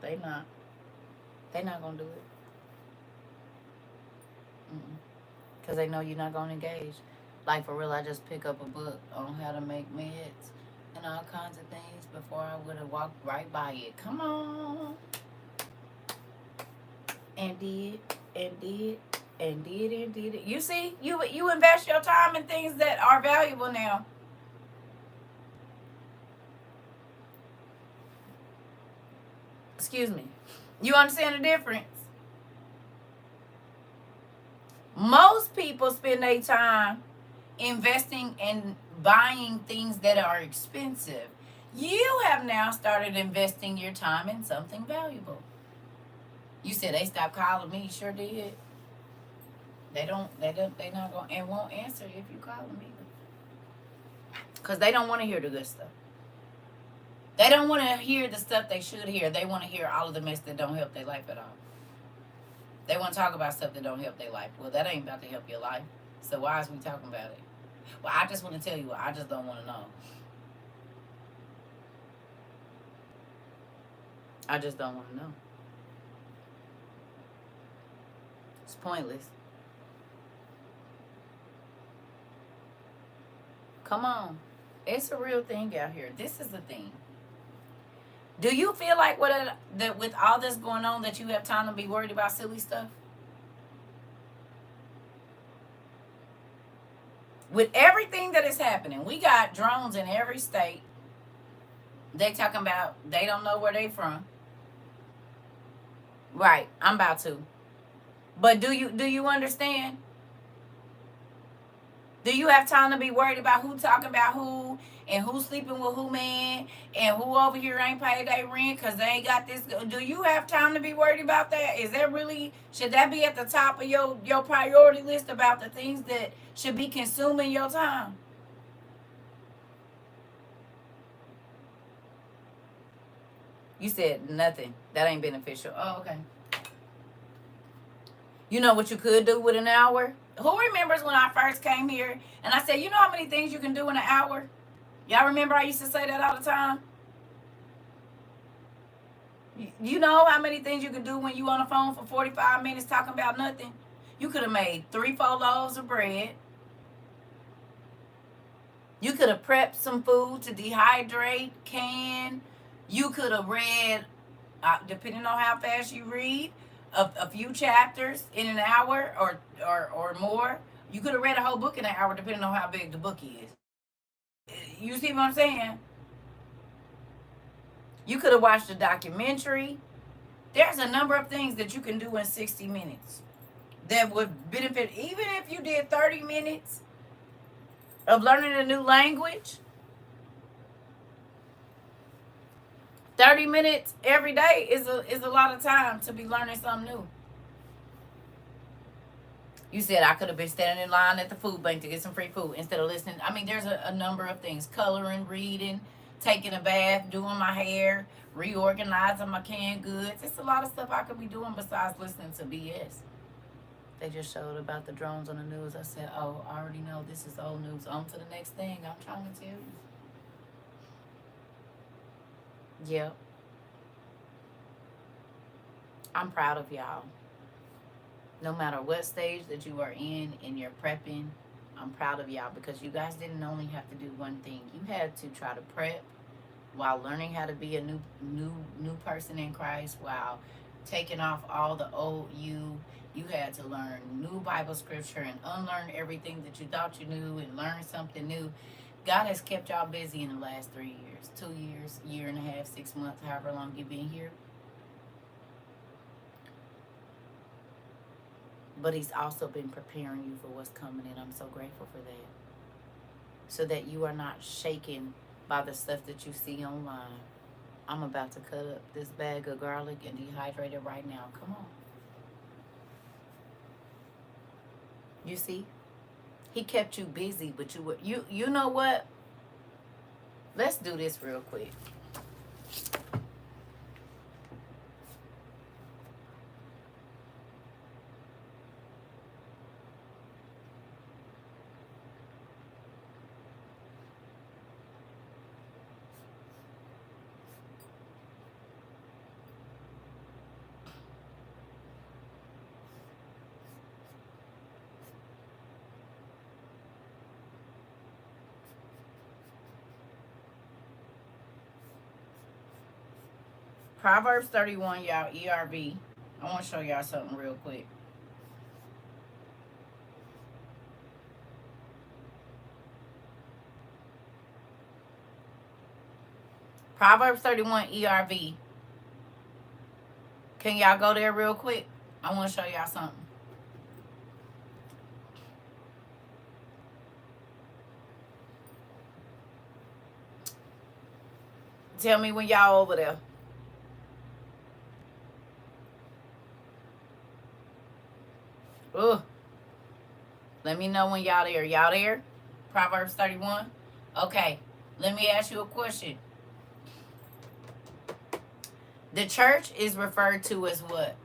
They not. They not going to do it. Because they know you're not going to engage. Like, for real, I just pick up a book on how to make meds and all kinds of things before I would have walked right by it. Come on. And did, and did, and did, and did it. You see, you invest your time in things that are valuable now. Excuse me. You understand the difference? Most people spend their time investing in buying things that are expensive. You have now started investing your time in something valuable. You said they stopped calling me. Sure did. They not gonna and won't answer if you call them either. Because they don't want to hear the good stuff. They don't want to hear the stuff they should hear. They want to hear all of the mess that don't help their life at all. They want to talk about stuff that don't help their life. Well, that ain't about to help your life. So why is we talking about it? Well, I just want to tell you, I just don't want to know. I just don't want to know. It's pointless. Come on. It's a real thing out here. This is the thing. Do you feel like with all this going on that you have time to be worried about silly stuff? With everything that is happening, we got drones in every state. They talking about they don't know where they from. Right, I'm about to. But do you understand? Do you have time to be worried about who talking about who and who sleeping with who man and who over here ain't paid their rent because they ain't got this? Do you have time to be worried about that? Is that really, should that be at the top of your priority list about the things that should be consuming your time? You said nothing. That ain't beneficial. Oh, okay. You know what you could do with an hour? Who remembers when I first came here and I said, you know how many things you can do in an hour? Y'all remember I used to say that all the time? You know how many things you can do when you on the phone for 45 minutes talking about nothing? You could have made 3-4 loaves of bread. You could have prepped some food to dehydrate, can. You could have read, depending on how fast you read, a few chapters in an hour or more. You could have read a whole book in an hour depending on how big the book is. You see what I'm saying? You could have watched a documentary. There's a number of things that you can do in 60 minutes that would benefit. Even if you did 30 minutes of learning a new language, 30 minutes every day is a lot of time to be learning something new. You said I could have been standing in line at the food bank to get some free food instead of listening. I mean, there's a number of things. Coloring, reading, taking a bath, doing my hair, reorganizing my canned goods. It's a lot of stuff I could be doing besides listening to BS. They just showed about the drones on the news. I said, oh, I already know this is old news. On to the next thing. I'm trying to tell you. Yep. I'm proud of y'all. No matter what stage that you are in your prepping, I'm proud of y'all because you guys didn't only have to do one thing. You had to try to prep while learning how to be a new person in Christ, while taking off all the old you. You had to learn new Bible scripture and unlearn everything that you thought you knew and learn something new. God has kept y'all busy in the last 3 years, 2 years, year and a half, 6 months, however long you've been here. But he's also been preparing you for what's coming, and I'm so grateful for that. So that you are not shaken by the stuff that you see online. I'm about to cut up this bag of garlic and dehydrate it right now. Come on. You see? He kept you busy, but you know what? Let's do this real quick. Proverbs 31, y'all, ERV. I want to show y'all something real quick. Proverbs 31, ERV. Can y'all go there real quick? I want to show y'all something. Tell me when y'all over there. Ugh. Let me know when y'all there. Y'all there? Proverbs 31? Okay. Let me ask you a question. The church is referred to as what?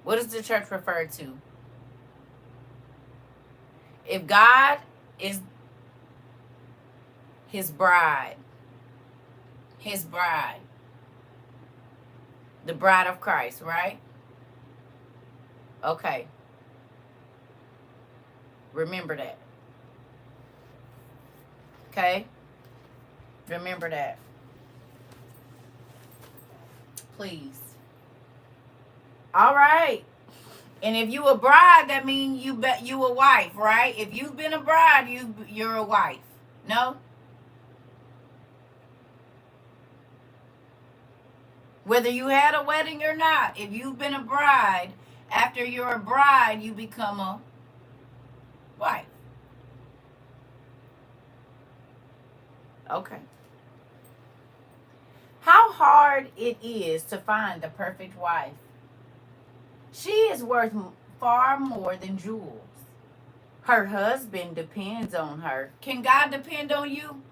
What is the church referred to? If God is his bride, the bride of Christ, right? Okay. Remember that. Okay? Remember that. Please. All right. And if you a bride, that means you a wife, right? If you've been a bride, you're a wife. No? Whether you had a wedding or not, if you've been a bride, after you're a bride, you become a wife. Okay. How hard it is to find the perfect wife. She is worth far more than jewels. Her husband depends on her. Can God depend on you?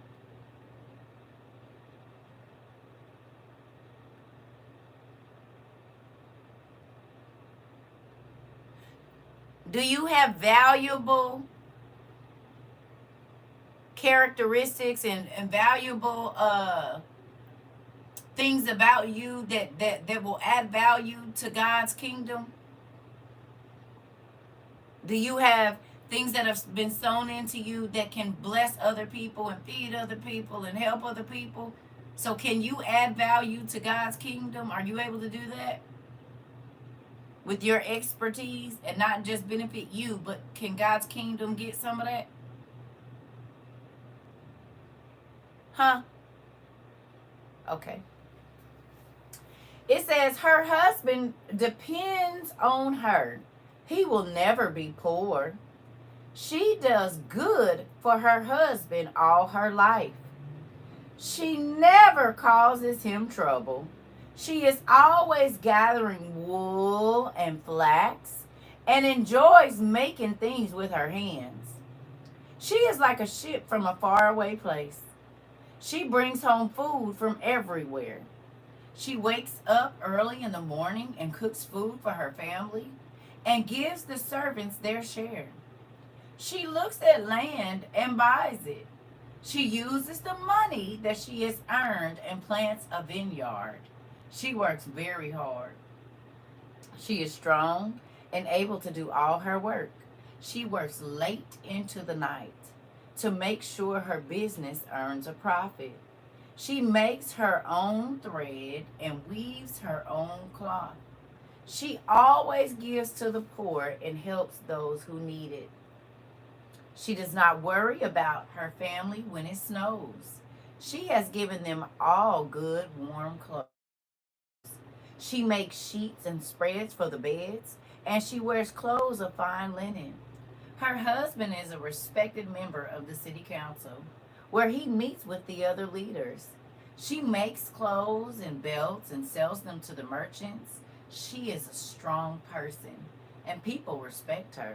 Do you have valuable characteristics and valuable things about you that will add value to God's kingdom? Do you have things that have been sown into you that can bless other people and feed other people and help other people? So can you add value to God's kingdom? Are you able to do that with your expertise and not just benefit you, but can God's kingdom get some of that? Huh? Okay. It says her husband depends on her. He will never be poor. She does good for her husband all her life. She never causes him trouble. She is always gathering wool and flax and enjoys making things with her hands. She is like a ship from a faraway place. She brings home food from everywhere. She wakes up early in the morning and cooks food for her family and gives the servants their share. She looks at land and buys it. She uses the money that she has earned and plants a vineyard. She works very hard. She is strong and able to do all her work. She works late into the night to make sure her business earns a profit. She makes her own thread and weaves her own cloth. She always gives to the poor and helps those who need it. She does not worry about her family when it snows. She has given them all good warm clothes. She makes sheets and spreads for the beds, and she wears clothes of fine linen. Her husband is a respected member of the city council, where he meets with the other leaders. She makes clothes and belts and sells them to the merchants. She is a strong person, and people respect her.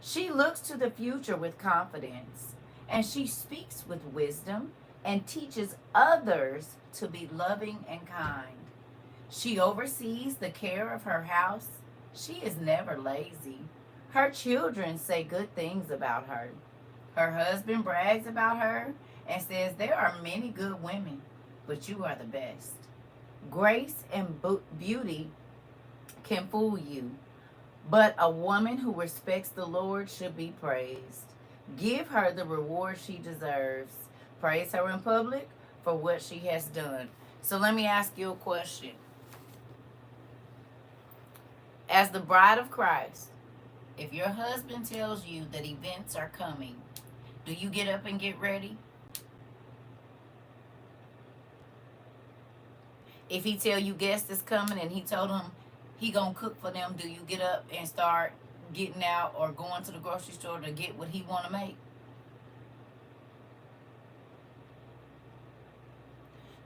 She looks to the future with confidence, and she speaks with wisdom and teaches others to be loving and kind. She oversees the care of her house. She is never lazy. Her children say good things about her. Her husband brags about her and says, "There are many good women, but you are the best." Grace and beauty can fool you, but a woman who respects the Lord should be praised. Give her the reward she deserves. Praise her in public for what she has done. So let me ask you a question. As the bride of Christ, if your husband tells you that events are coming, do you get up and get ready? If he tell you guest is coming and he told him he gonna cook for them, do you get up and start getting out or going to the grocery store to get what he want to make?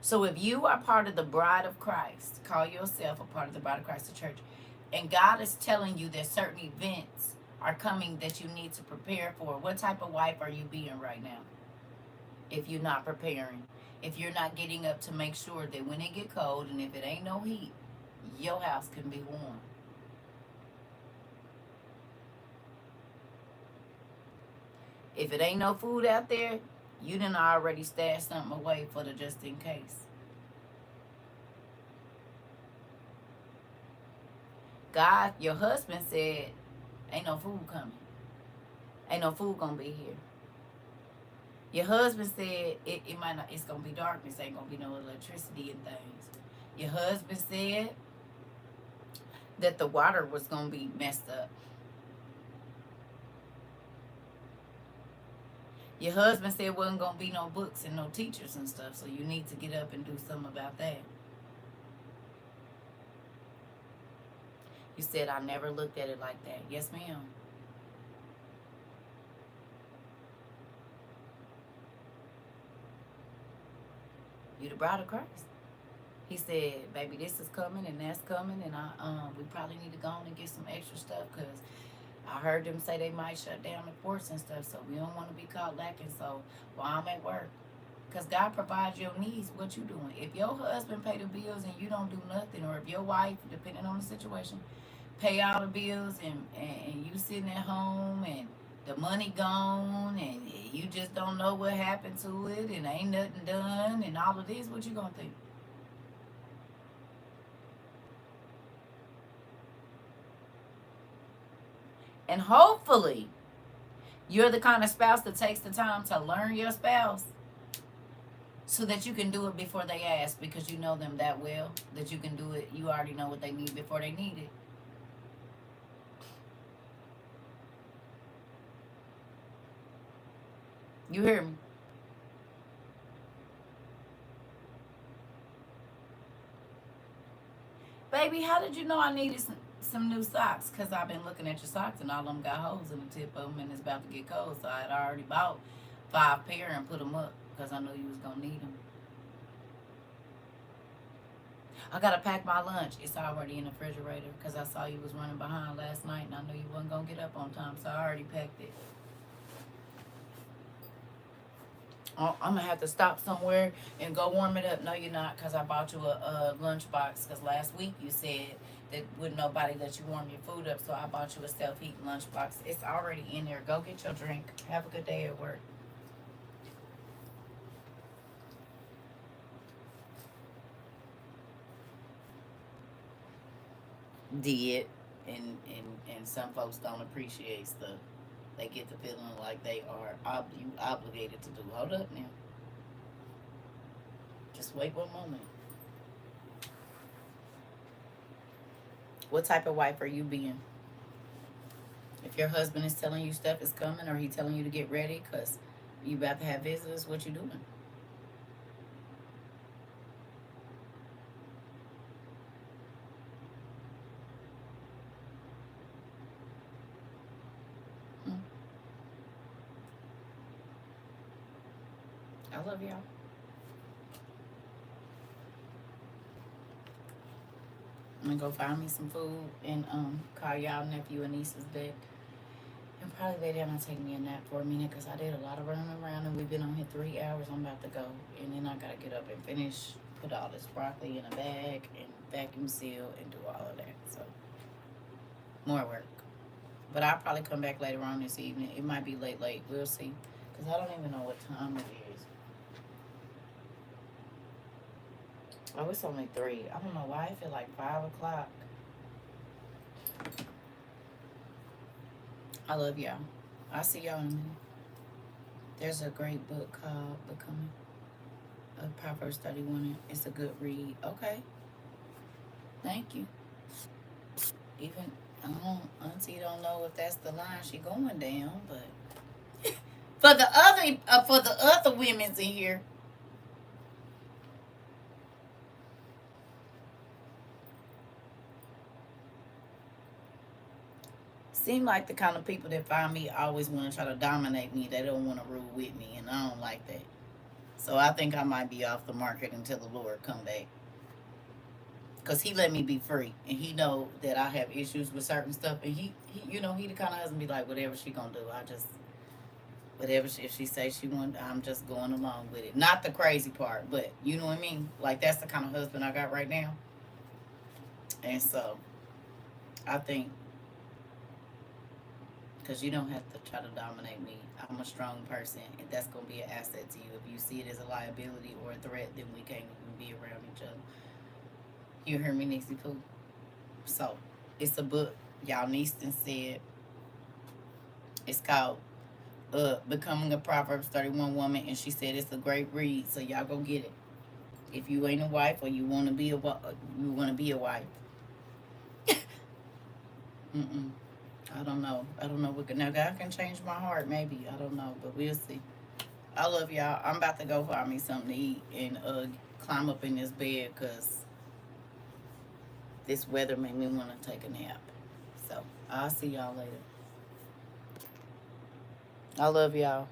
So if you are part of the bride of Christ, call yourself a part of the bride of Christ, the church, and God is telling you that certain events are coming that you need to prepare for, what type of wife are you being right now? If you're not preparing, if you're not getting up to make sure that when it get cold and if it ain't no heat, your house can be warm. If it ain't no food out there, you done already stashed something away for the just in case. God, your husband said, ain't no food coming. Ain't no food gonna be here. Your husband said it might not, it's gonna be darkness, ain't gonna be no electricity and things. Your husband said that the water was gonna be messed up. Your husband said wasn't gonna be no books and no teachers and stuff, so you need to get up and do something about that. You said, I never looked at it like that. Yes, ma'am. You the bride of Christ. He said, baby, this is coming and that's coming, and we probably need to go on and get some extra stuff because I heard them say they might shut down the ports and stuff, so we don't want to be caught lacking. So while I'm at work, because God provides your needs, what you doing? If your husband pay the bills and you don't do nothing, or if your wife, depending on the situation, pay all the bills and you sitting at home and the money gone and you just don't know what happened to it and ain't nothing done and all of this, what you gonna think? And hopefully you're the kind of spouse that takes the time to learn your spouse so that you can do it before they ask, because you know them that well that you can do it. You already know what they need before they need it. You hear me? Baby, how did you know I needed some new socks? Because I've been looking at your socks and all of them got holes in the tip of them and it's about to get cold. So I had already bought 5 pair and put them up because I knew you was going to need them. I gotta pack my lunch. It's already in the refrigerator because I saw you was running behind last night and I knew you wasn't gonna get up on time, so I already packed it. Oh, I'm gonna have to stop somewhere and go warm it up. No, you're not, because I bought you a lunch box. Because last week you said that wouldn't nobody let you warm your food up, so I bought you a self-heating lunch box. It's already in there. Go get your drink. Have a good day at work. Did and some folks don't appreciate stuff. They get the feeling like they are obligated to do. Hold up now. Just wait one moment. What type of wife are you being? If your husband is telling you stuff is coming, or he telling you to get ready because you about to have visitors, what you doing? Hmm? I love y'all. I'm gonna go find me some food and call y'all nephew and niece's bed. And probably lay down and take me a nap for a minute because I did a lot of running around and we've been on here 3 hours. I'm about to go. And then I gotta get up and finish, put all this broccoli in a bag and vacuum seal and do all of that. So, more work. But I'll probably come back later on this evening. It might be late. We'll see. Because I don't even know what time it is. Oh, it's only 3. I don't know why I feel like 5 o'clock. I love y'all. I'll see y'all in a minute. There's a great book called Becoming of Proverbs 31. It's a good read. Okay. Thank you. Even Auntie don't know if that's the line she going down, but for the other women's in here. Seem like the kind of people that find me always want to try to dominate me. They don't want to rule with me, and I don't like that. So I think I might be off the market until the Lord come back. Because he let me be free, and he know that I have issues with certain stuff, and he he the kind of husband be like, whatever she gonna do, if she say she want, I'm just going along with it. Not the crazy part, but you know what I mean? Like, that's the kind of husband I got right now. And so, I think, because you don't have to try to dominate me. I'm a strong person, and that's going to be an asset to you. If you see it as a liability or a threat, then we can't even be around each other. You heard me, Nixie Pooh? So, it's a book y'all Neaston said. It's called Becoming a Proverbs 31 Woman, and she said it's a great read, so y'all go get it. If you ain't a wife or you want to be a wife. Mm-mm. I don't know. Now God can change my heart, maybe. I don't know, but we'll see. I love y'all. I'm about to go find me something to eat and climb up in this bed because this weather made me want to take a nap. So I'll see y'all later. I love y'all.